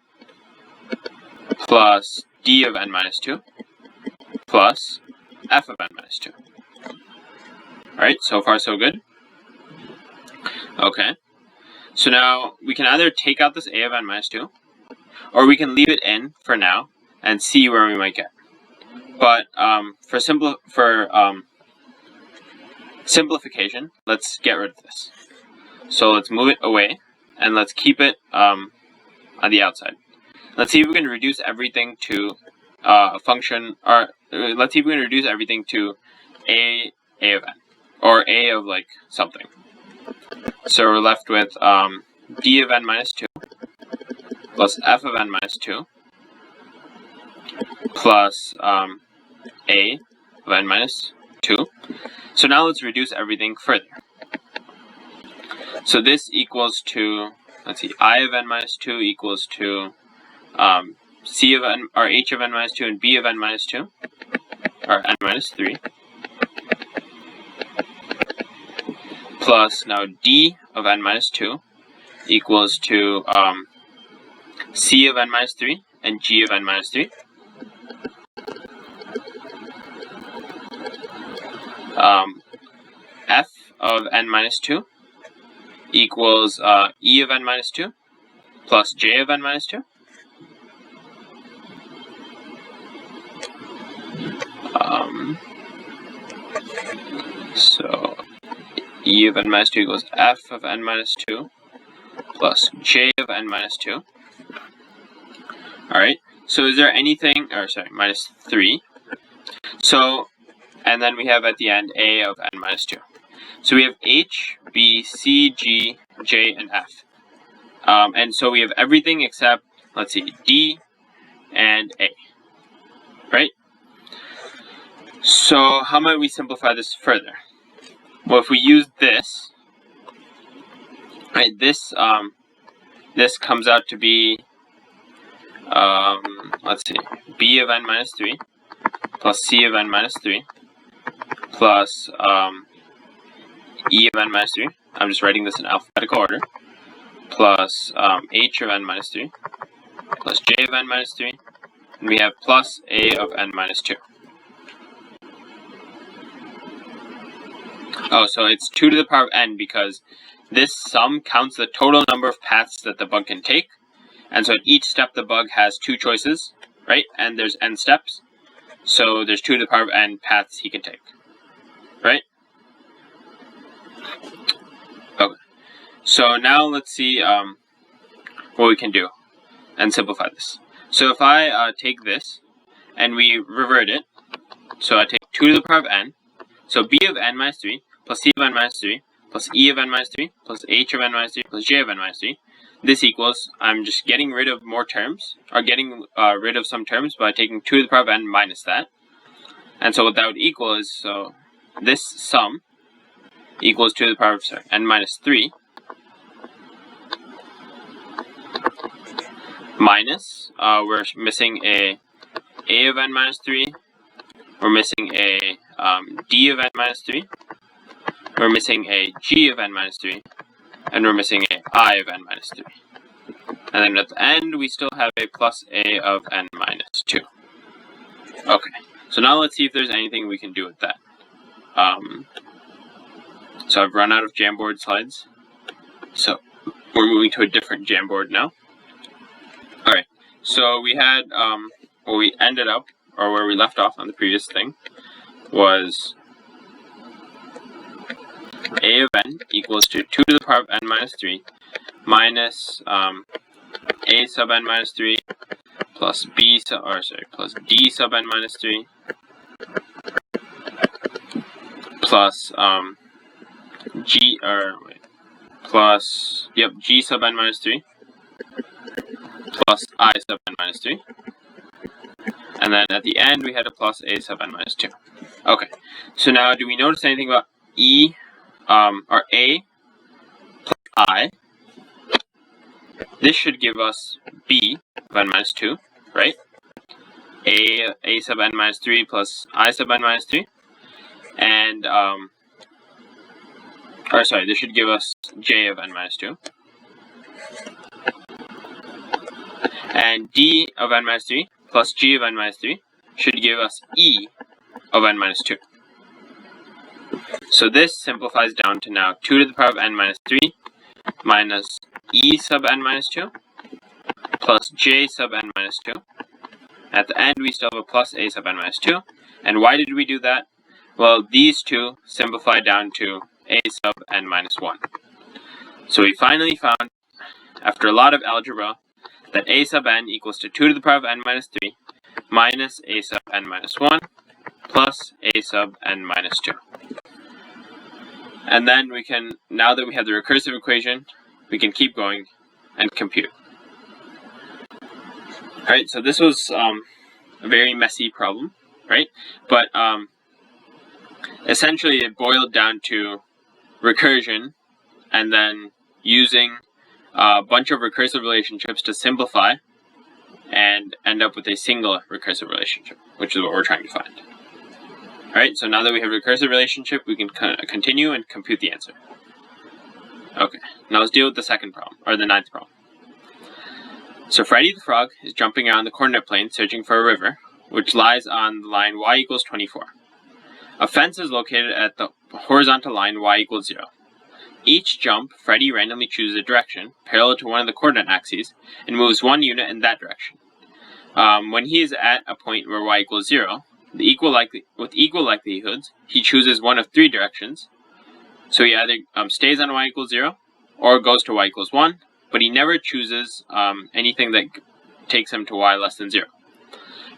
plus D of n minus 2 plus F of n minus 2. Alright, so far so good. Okay, so now we can either take out this A of n minus 2, or we can leave it in for now and see where we might get. But for simplification, let's get rid of this. So let's move it away and let's keep it on the outside. Let's see if we can reduce everything to a function, or let's see if we can reduce everything to A of n, or A of like something. So we're left with D of n minus 2 plus F of n minus 2 plus A of n minus 2. So now let's reduce everything further. So this equals to, let's see, I of n minus 2 equals to C of n, or H of n minus 2 and B of n minus 2, or n minus 3. Plus now D of n minus 2 equals to C of n minus 3 and G of n minus 3. F of n minus 2 equals e of n minus 2 plus j of n minus 2. So e of n minus 2 equals f of n minus 2 plus j of n minus 2. Alright, so is there anything, minus 3. So, and then we have at the end a of n minus 2. So we have h, b, c, g, j, and f. And so we have everything except, let's see, d and a. Right? So how might we simplify this further? Well, if we use this, right, this comes out to be, let's see, b of n minus 3 plus c of n minus 3 plus e of n minus 3. I'm just writing this in alphabetical order. Plus h of n minus 3 plus j of n minus 3. And we have plus a of n minus 2. Oh, so it's 2 to the power of n because this sum counts the total number of paths that the bug can take. And so at each step the bug has 2 choices, right? And there's n steps. So there's 2 to the power of n paths he can take, right? Okay. So now let's see what we can do and simplify this. So if I take this and we revert it, so I take 2 to the power of n, so b of n minus 3 plus c of n minus 3 plus e of n minus 3 plus h of n minus 3 plus j of n minus 3. This equals, I'm just getting rid of more terms, or getting rid of some terms by taking 2 to the power of n minus that. And so what that would equal is, so this sum equals 2 to the power of n minus 3 minus, we're missing a of n minus 3, we're missing a d of n minus 3, we're missing a g of n minus 3, and we're missing a I of n minus 3. And then at the end, we still have a plus a of n minus 2. Okay, so now let's see if there's anything we can do with that. So I've run out of Jamboard slides. So we're moving to a different Jamboard now. Alright, so we had, what we ended up, or where we left off on the previous thing, was a of n equals to 2 to the power of n minus 3 minus a sub n minus 3 plus plus d sub n minus 3 plus g sub n minus 3 plus I sub n minus 3. And then at the end we had a plus a sub n minus 2. Okay, so now do we notice anything about e or a plus I? This should give us b of n minus 2, right? A sub n minus 3 plus I sub n minus 3. And, this should give us j of n minus 2. And d of n minus 3 plus g of n minus 3 should give us e of n minus 2. So this simplifies down to now 2 to the power of n minus 3 minus e sub n minus 2 plus j sub n minus 2. At the end, we still have a plus a sub n minus 2. And why did we do that? Well, these two simplify down to a sub n minus 1. So we finally found, after a lot of algebra, that a sub n equals to 2 to the power of n minus 3 minus a sub n minus 1 plus a sub n minus 2. And then we can, now that we have the recursive equation, we can keep going and compute. Alright, so this was a very messy problem, right? But essentially it boiled down to recursion and then using a bunch of recursive relationships to simplify and end up with a single recursive relationship, which is what we're trying to find. Alright, so now that we have a recursive relationship, we can continue and compute the answer. Okay, now let's deal with the second problem, or the ninth problem. So Freddy the Frog is jumping around the coordinate plane searching for a river, which lies on the line y equals 24. A fence is located at the horizontal line y equals 0. Each jump, Freddy randomly chooses a direction parallel to one of the coordinate axes and moves 1 unit in that direction. When he is at a point where y equals 0, with equal likelihoods, he chooses one of 3 directions. So he either stays on y equals 0 or goes to y equals 1, but he never chooses anything that takes him to y less than 0.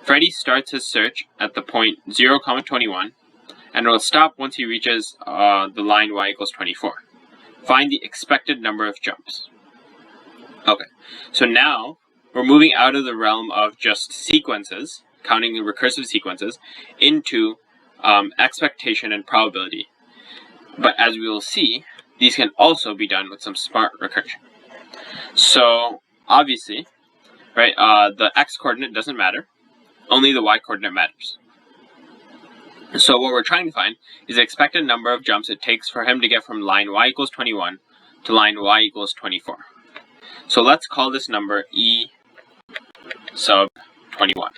Freddy starts his search at the point 0, 21, and will stop once he reaches the line y equals 24. Find the expected number of jumps. Okay, so now we're moving out of the realm of just sequences, counting recursive sequences, into expectation and probability. But as we will see, these can also be done with some smart recursion. So obviously, right, the x-coordinate doesn't matter, only the y-coordinate matters. So what we're trying to find is the expected number of jumps it takes for him to get from line y equals 21 to line y equals 24. So let's call this number e sub 21.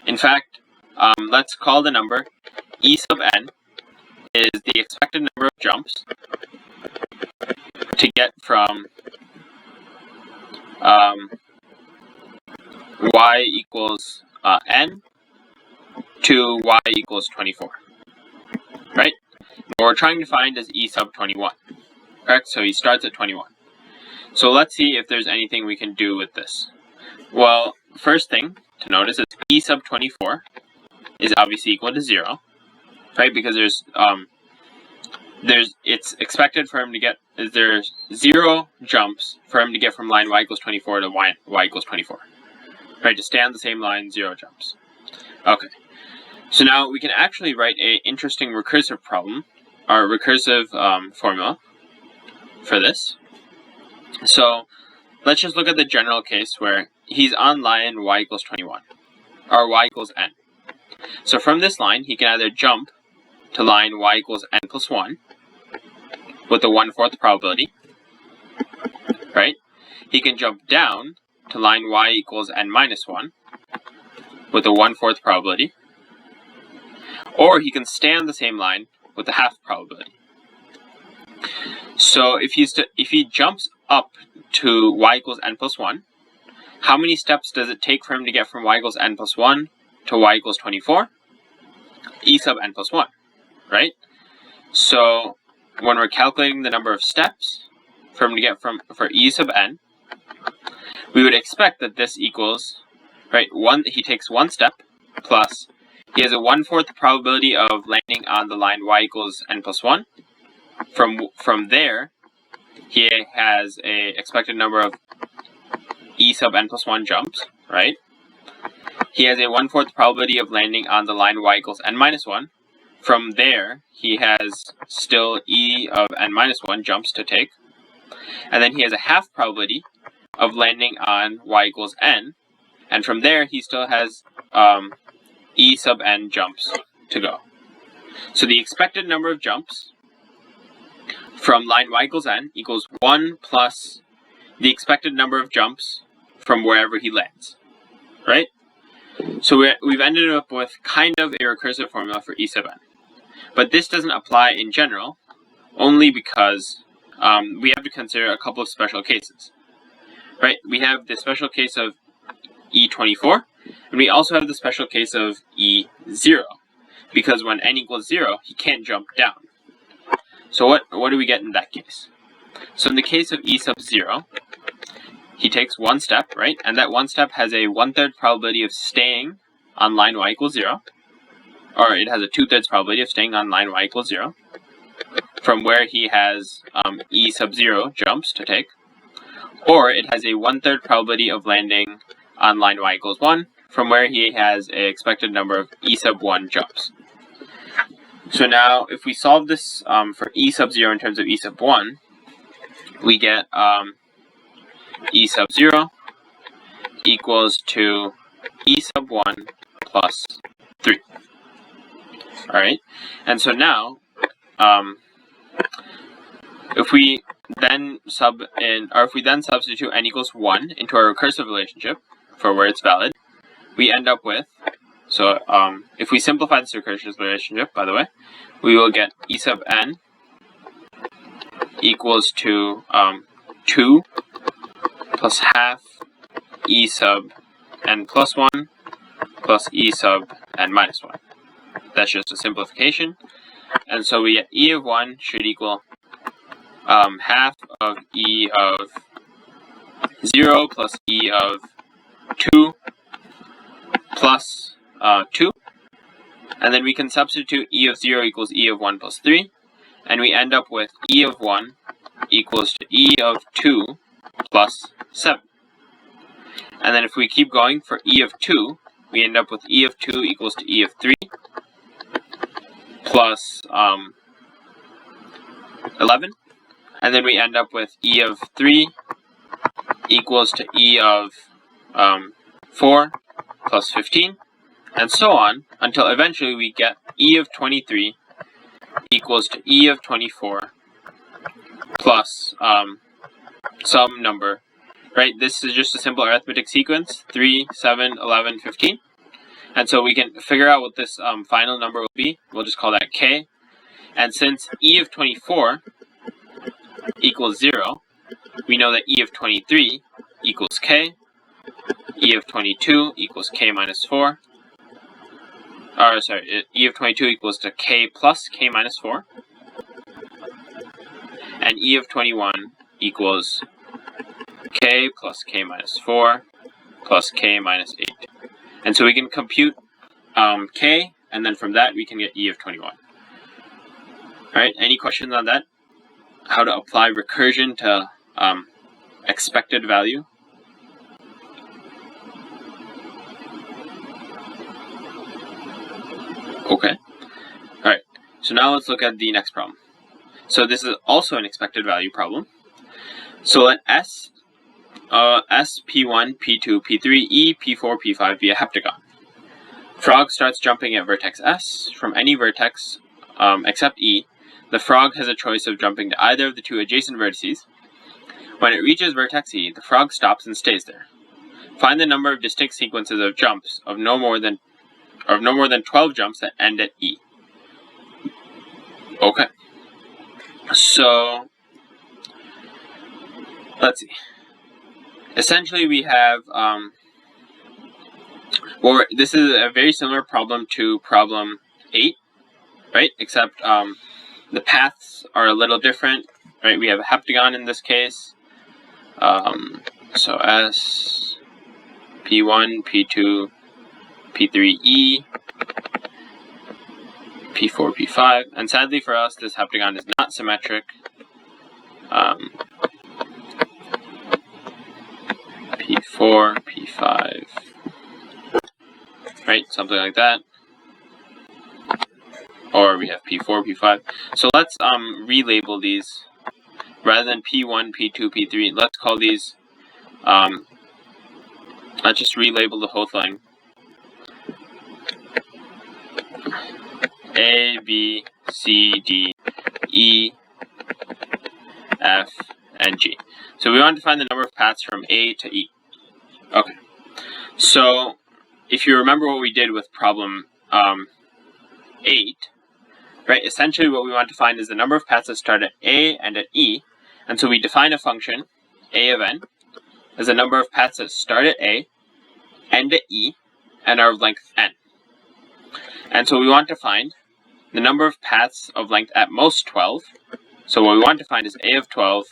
In fact, let's call the number e sub n is the expected number of jumps to get from y equals n to y equals 24. Right? What we're trying to find is e sub 21. Correct? So he starts at 21. So let's see if there's anything we can do with this. Well, first thing to notice is e sub 24 is obviously equal to 0. Right? Because it's expected for him to get, there's 0 jumps for him to get from line y equals 24 to y equals 24. Right? To stay on the same line, 0 jumps. Okay. So now we can actually write an interesting recursive problem, or recursive formula for this. So let's just look at the general case where he's on line y equals 21, or y equals n. So from this line, he can either jump to line y equals n plus 1 with a 1/4 probability, right? He can jump down to line y equals n minus 1 with a 1/4 probability, or he can stay on the same line with a 1/2 probability. So if he jumps up to y equals n plus 1, how many steps does it take for him to get from y equals n plus 1 to y equals 24? E sub n plus 1, right? So when we're calculating the number of steps for him to get for e sub n, we would expect that this equals, right, he takes 1 step plus he has a 1/4 probability of landing on the line y equals n plus 1. From there, he has a expected number of e sub n plus 1 jumps, right? He has a 1/4 probability of landing on the line y equals n minus 1. From there, he has still e of n minus 1 jumps to take. And then he has a 1/2 probability of landing on y equals n. And from there, he still has e sub n jumps to go. So the expected number of jumps from line y equals n equals 1 plus the expected number of jumps from wherever he lands, right? So we've ended up with kind of a recursive formula for e sub n. But this doesn't apply in general, only because we have to consider a couple of special cases, right? We have the special case of e24, and we also have the special case of e0, because when n equals 0, he can't jump down. So what do we get in that case? So in the case of e sub 0, he takes 1 step, right? And that 1 step has a 1/3 probability of staying on line y equals 0, or it has a 2/3 probability of staying on line y equals 0, from where he has e sub 0 jumps to take, or it has a 1/3 probability of landing on line y equals 1, from where he has an expected number of e sub 1 jumps. So now, if we solve this for e sub 0 in terms of e sub 1, we get e sub 0 equals to e sub 1 plus 3. Alright, and so now, if we then substitute n equals 1 into our recursive relationship for where it's valid, we end up with, so if we simplify this recursive relationship, by the way, we will get e sub n equals to 2 plus half e sub n plus 1 plus e sub n minus 1. That's just a simplification. And so we get e of 1 should equal half of e of 0 plus e of 2 plus 2. And then we can substitute e of 0 equals e of 1 plus 3. And we end up with e of 1 equals to e of 2 plus 7. And then if we keep going for e of 2, we end up with e of 2 equals to e of 3 plus 11. And then we end up with e of 3 equals to e of 4 plus 15. And so on, until eventually we get e of 23 equals to e of 24 plus some number, right? This is just a simple arithmetic sequence, 3, 7, 11, 15. And so we can figure out what this final number will be. We'll just call that k. And since e of 24 equals 0, we know that e of 23 equals k, e of 22 equals k minus 4, e of 22 equals to k plus k minus 4, and e of 21 equals k plus k minus 4 plus k minus 8. And so we can compute k, and then from that we can get e of 21. Alright, any questions on that? How to apply recursion to expected value? Okay. Alright, so now let's look at the next problem. So this is also an expected value problem. So let S, P1, P2, P3, E, P4, P5 be a heptagon. Frog starts jumping at vertex S from any vertex except E. The frog has a choice of jumping to either of the two adjacent vertices. When it reaches vertex E, the frog stops and stays there. Find the number of distinct sequences of jumps of no more than 12 jumps that end at E. Okay. So let's see. Essentially, we have this is a very similar problem to problem 8, right? Except the paths are a little different, right? We have a heptagon in this case. So S, P1, P2, P3, E, P4, P5. And sadly for us, this heptagon is not symmetric. P4, P5, right? Something like that. Or we have P4, P5. So let's relabel these. Rather than P1, P2, P3, let's call these, let's just relabel the whole thing. A, B, C, D, E, F, and G. So we want to find the number of paths from A to E. Okay. So if you remember what we did with problem 8, right? Essentially what we want to find is the number of paths that start at A and at E. And so we define a function, A of n, as the number of paths that start at A, end at E, and are of length n. And so we want to find the number of paths of length at most 12. So what we want to find is A of 12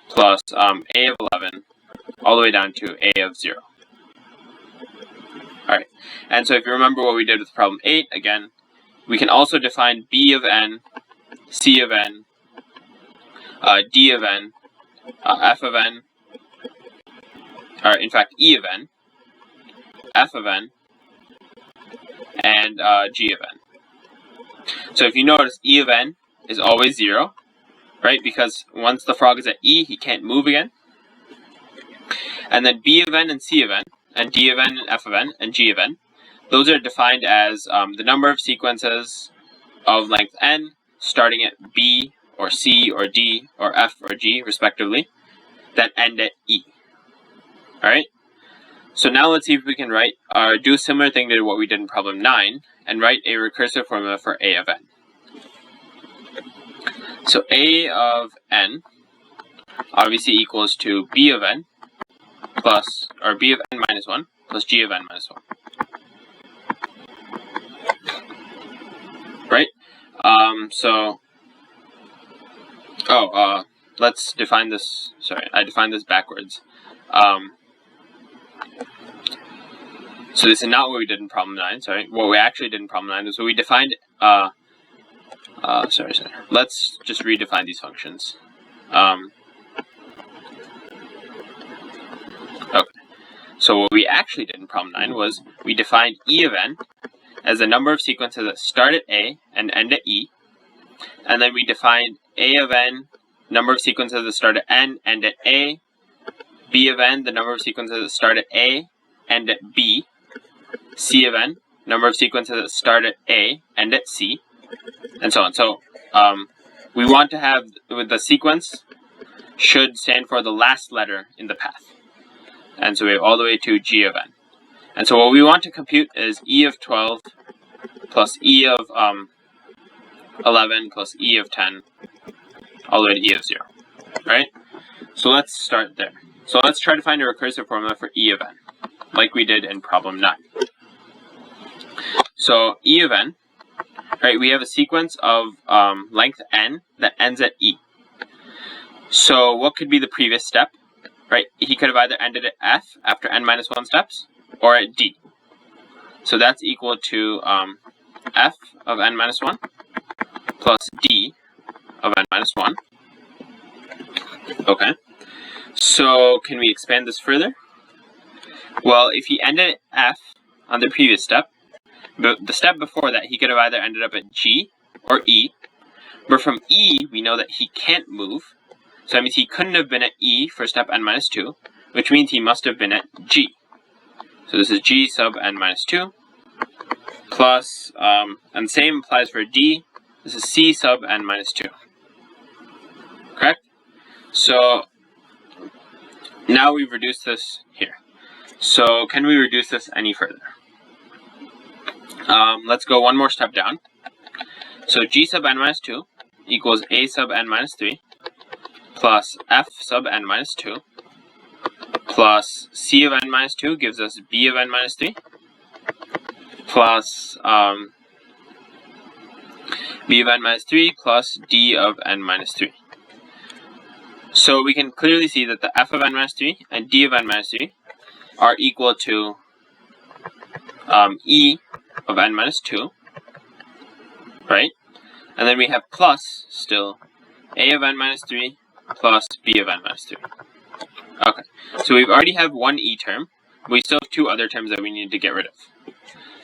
plus A of 11 all the way down to A of 0. Alright, and so if you remember what we did with problem 8, again, we can also define B of n, C of n, D of n, F of n, or in fact E of n, F of n, and G of n. So if you notice, E of n is always 0, right? Because once the frog is at E, he can't move again. And then B of n and C of n, and D of n and F of n, and G of n, those are defined as the number of sequences of length n starting at B or C or D or F or G, respectively, that end at E. Alright? So now let's see if we can write, do a similar thing to what we did in problem 9, and write a recursive formula for A of n. So A of n obviously equals to B of n plus, or B of n minus 1 plus G of n minus 1. Right? Let's define this. Sorry, I defined this backwards. So this is not what we did in problem 9. Sorry, what we actually did in problem 9 was what we defined. Sorry. Let's just redefine these functions. Okay. So what we actually did in problem 9 was we defined E of n as the number of sequences that start at A and end at E, and then we defined A of n, number of sequences that start at N, end at A, B of n, the number of sequences that start at A, end at B, C of n, number of sequences that start at A, end at C, and so on. So we want to have, with the sequence, should stand for the last letter in the path. And so we have all the way to G of n. And so what we want to compute is E of 12 plus E of 11 plus E of 10 all the way to E of 0. Right? So let's start there. So let's try to find a recursive formula for E of n, like we did in problem 9. So E of n, right, we have a sequence of length n that ends at E. So what could be the previous step? Right, he could have either ended at F after n minus 1 steps, or at D. So that's equal to F of n minus 1 plus D of n minus 1. Okay, so can we expand this further? Well, if he ended at F on the previous step, the step before that, he could have either ended up at G or E. But from E, we know that he can't move. So that means he couldn't have been at E for step n minus 2, which means he must have been at G. So this is G sub n minus 2, plus, and the same applies for D, this is C sub n minus 2. Correct? So now we've reduced this here. So can we reduce this any further? Let's go one more step down. So G sub n minus 2 equals A sub n minus 3 plus F sub n minus 2 plus C of n minus 2 gives us B of n minus 3 plus B of n minus 3 plus D of n minus 3. So we can clearly see that the F of n minus 3 and D of n minus 3 are equal to E of n minus 2, right? And then we have plus still A of n minus 3 plus B of n minus 3. Okay, so we already have one E term. We still have two other terms that we need to get rid of.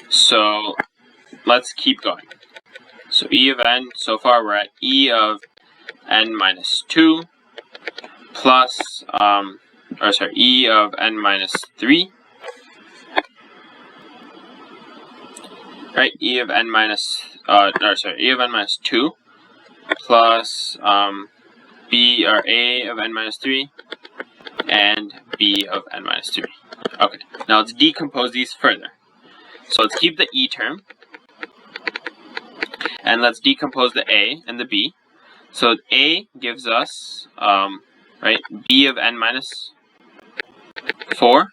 So let's keep going. So E of n, so far we're at E of n minus 2 plus, E of n minus 3. Right, E of n minus, E of n minus 2 plus B or A of n minus 3 and B of n minus 3. Okay, now let's decompose these further. So let's keep the E term, and let's decompose the A and the B. So A gives us, B of n minus 4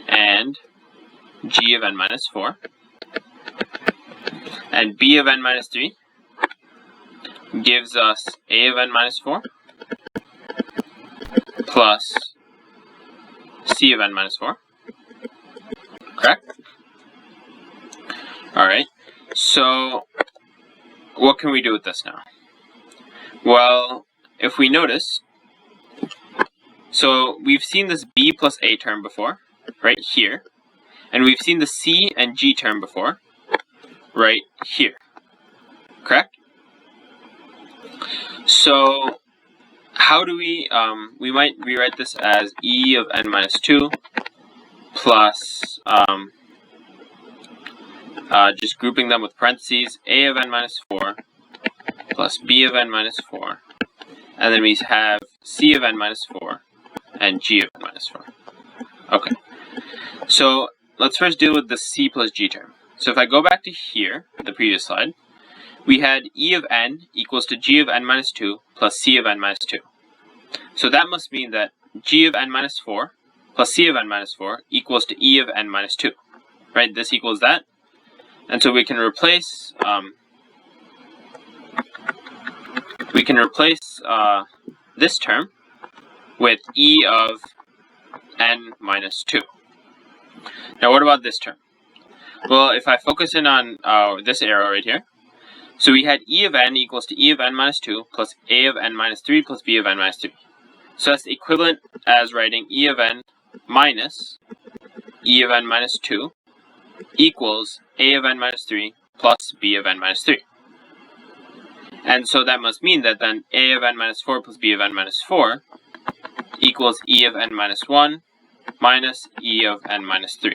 and G of n minus 4. And B of n minus 3 gives us A of n minus 4 plus C of n minus 4. Correct? Alright, so what can we do with this now? Well, if we notice, so we've seen this B plus A term before, right here, and we've seen the C and G term before, right here. Correct? So how do we might rewrite this as E of n minus 2 plus, just grouping them with parentheses, A of n minus 4 plus B of n minus 4, and then we have C of n minus 4 and G of n minus 4. Okay, so let's first deal with the C plus G term. So if I go back to here, the previous slide, we had e of n equals to g of n minus 2 plus c of n minus 2. So that must mean that g of n minus 4 plus c of n minus 4 equals to e of n minus 2. Right? This equals that. And so we can replace this term with e of n minus 2. Now what about this term? Well, if I focus in on this arrow right here, so we had e of n equals to e of n minus 2 plus a of n minus 3 plus b of n minus 3. So that's the equivalent as writing e of n minus e of n minus 2 equals a of n minus 3 plus b of n minus 3. And so that must mean that then a of n minus 4 plus b of n minus 4 equals e of n minus 1 minus e of n minus 3.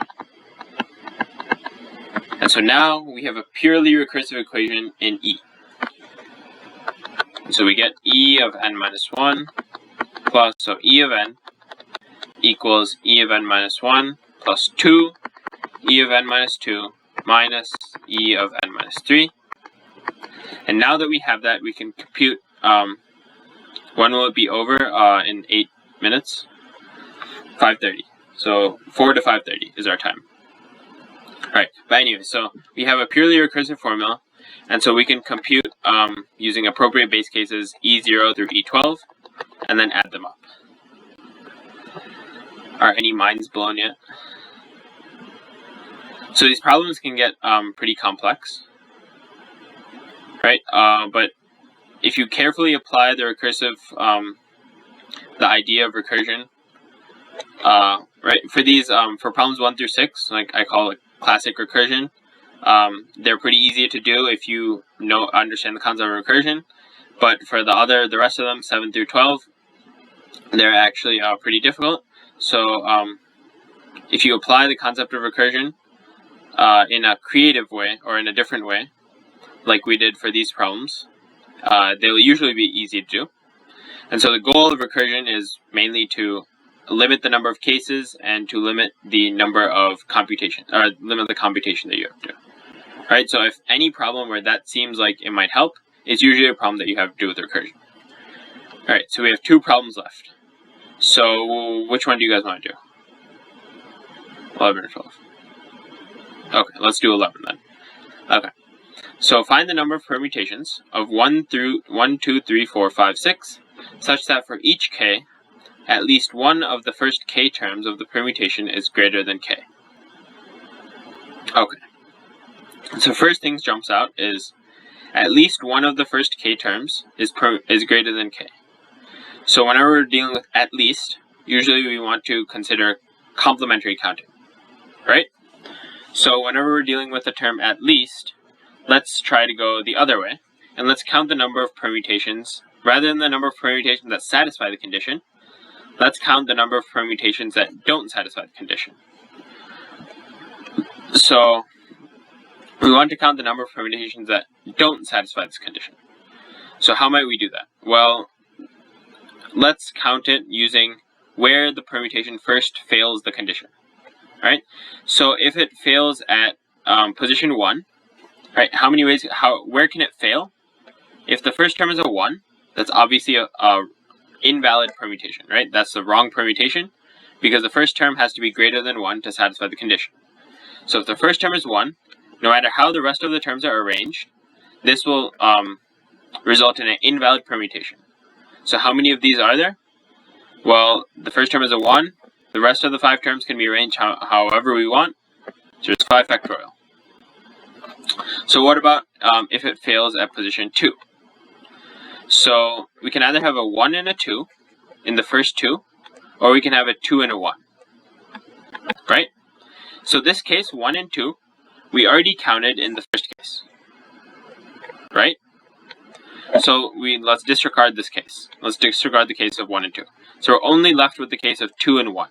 And so now we have a purely recursive equation in E. And so we get e of n minus 1 plus, so e of n equals e of n minus 1 plus 2 e of n minus 2 minus e of n minus 3. And now that we have that, we can compute, when will it be over? In 8 minutes? 5:30. So 4 to 5:30 is our time. Alright, but anyway, so we have a purely recursive formula, and so we can compute using appropriate base cases E0 through E12, and then add them up. Are any minds blown yet? So these problems can get pretty complex, right? But if you carefully apply the recursive, the idea of recursion, right, for these, for problems 1 through 6, like I call it classic recursion, they're pretty easy to do if you understand the concept of recursion. But for the rest of them, 7 through 12, they're actually pretty difficult. So if you apply the concept of recursion in a creative way or in a different way, like we did for these problems, they will usually be easy to do. And so the goal of recursion is mainly to limit the number of cases and to limit the number of computation, or limit the computation that you have to do. Alright, so if any problem where that seems like it might help, it's usually a problem that you have to do with recursion. Alright, so we have 2 problems left. So which one do you guys want to do? 11 or 12? Okay, let's do 11 then. Okay, so find the number of permutations of 1, 2, 3, 4, 5, 6, such that for each k, at least one of the first k terms of the permutation is greater than k. Okay. So first thing jumps out is at least one of the first k terms is greater than k. So whenever we're dealing with at least, usually we want to consider complementary counting, right? So whenever we're dealing with the term at least, let's try to go the other way, and let's count the number of permutations. Rather than the number of permutations that satisfy the condition, let's count the number of permutations that don't satisfy the condition. So we want to count the number of permutations that don't satisfy this condition. So how might we do that? Well, let's count it using where the permutation first fails the condition. Right? So if it fails at position 1, right? How many ways? Where can it fail? If the first term is a 1, that's obviously a invalid permutation, right? That's the wrong permutation because the first term has to be greater than 1 to satisfy the condition. So if the first term is 1, no matter how the rest of the terms are arranged, this will result in an invalid permutation. So how many of these are there? Well, the first term is a 1. The rest of the 5 terms can be arranged however we want. So it's 5 factorial. So what about if it fails at position 2? So we can either have a 1 and a 2 in the first 2, or we can have a 2 and a 1. Right? So this case, 1 and 2, we already counted in the first case. Right? So let's disregard this case. Let's disregard the case of 1 and 2. So we're only left with the case of 2 and 1.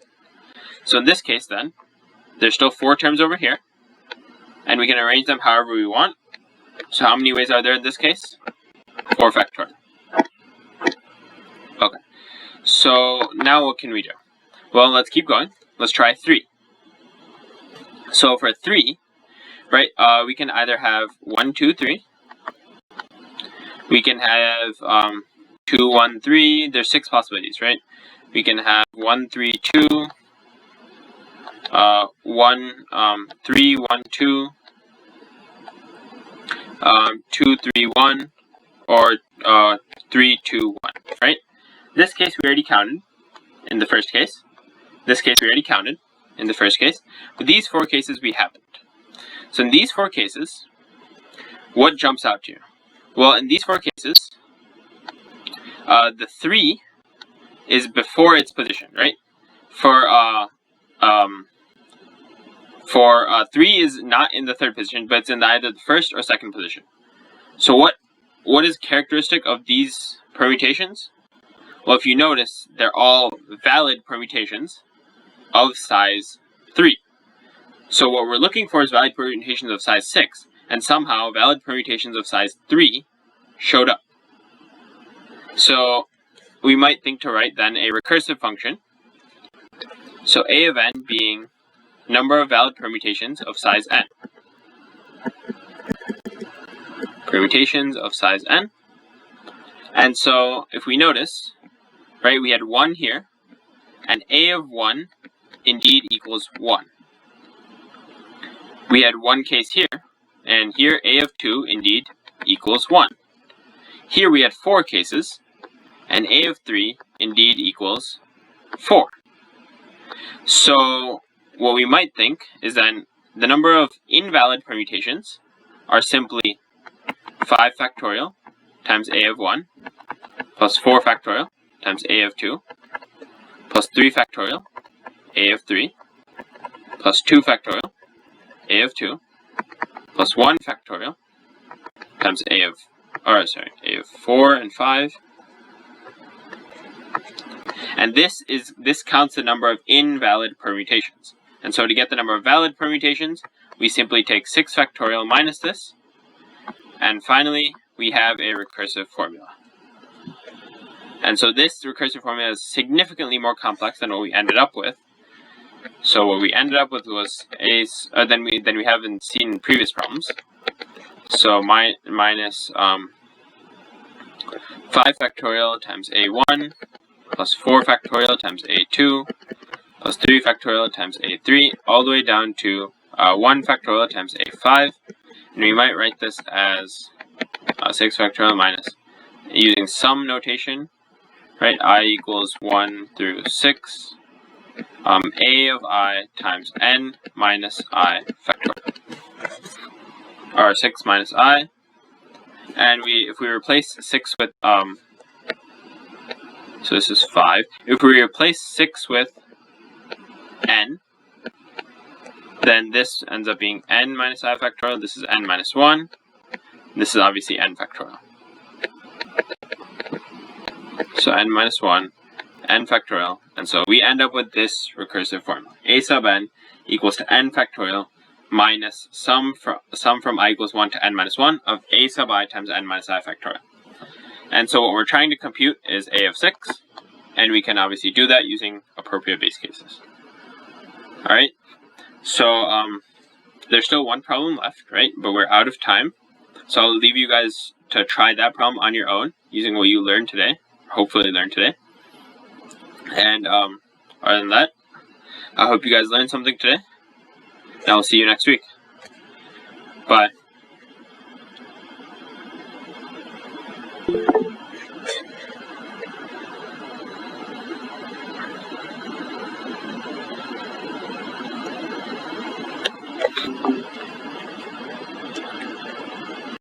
So in this case then, there's still 4 terms over here, and we can arrange them however we want. So how many ways are there in this case? 4 factorial. Okay. So now what can we do? Well, let's keep going. Let's try 3. So for 3, right, we can either have 1, 2, 3, We can have 2, 1, 3. There's 6 possibilities, right? We can have 1, 3, 2, 1, 3, 1, 2, 2, 3, 1, or 3, 2, 1, right? This case we already counted in the first case. This case we already counted in the first case. But these 4 cases we haven't. So in these 4 cases, what jumps out to you? Well, in these 4 cases, the 3 is before its position, right? For 3 is not in the third position, but it's in either the first or second position. So what is characteristic of these permutations? Well, if you notice, they're all valid permutations of size 3. So what we're looking for is valid permutations of size 6, and somehow valid permutations of size 3 showed up. So we might think to write then a recursive function. So a of n being number of valid permutations of size n. Permutations of size n. And so if we notice, right, we had 1 here, and a of 1 indeed equals 1. We had 1 case here, and here a of 2 indeed equals 1. Here we had 4 cases, and a of 3 indeed equals 4. So what we might think is then the number of invalid permutations are simply 5 factorial times a of 1 plus 4 factorial times a of 2 plus 3 factorial a of 3 plus 2 factorial a of 2 plus 1 factorial times a of 4 and 5. And this counts the number of invalid permutations. And so to get the number of valid permutations, we simply take 6 factorial minus this. And finally, we have a recursive formula. And so this recursive formula is significantly more complex than what we ended up with. So what we ended up with was than we haven't seen in previous problems. So minus 5 factorial times a1 plus 4 factorial times a2 plus 3 factorial times a3 all the way down to 1 factorial times a5. And we might write this as 6 factorial minus, using sum notation, right? I equals 1 through 6. A of I times n minus I factorial. Or 6 minus I. And if we replace 6 with, so this is 5. If we replace 6 with n, then this ends up being n minus I factorial. This is n minus 1. This is obviously n factorial. So n minus 1, n factorial. And so we end up with this recursive formula. A sub n equals to n factorial minus sum from I equals 1 to n minus 1 of a sub I times n minus I factorial. And so what we're trying to compute is a of 6. And we can obviously do that using appropriate base cases. Alright, so there's still one problem left, right? But we're out of time. So I'll leave you guys to try that problem on your own using what you learned today, hopefully learned today. And other than that, I hope you guys learned something today. And I'll see you next week. Bye.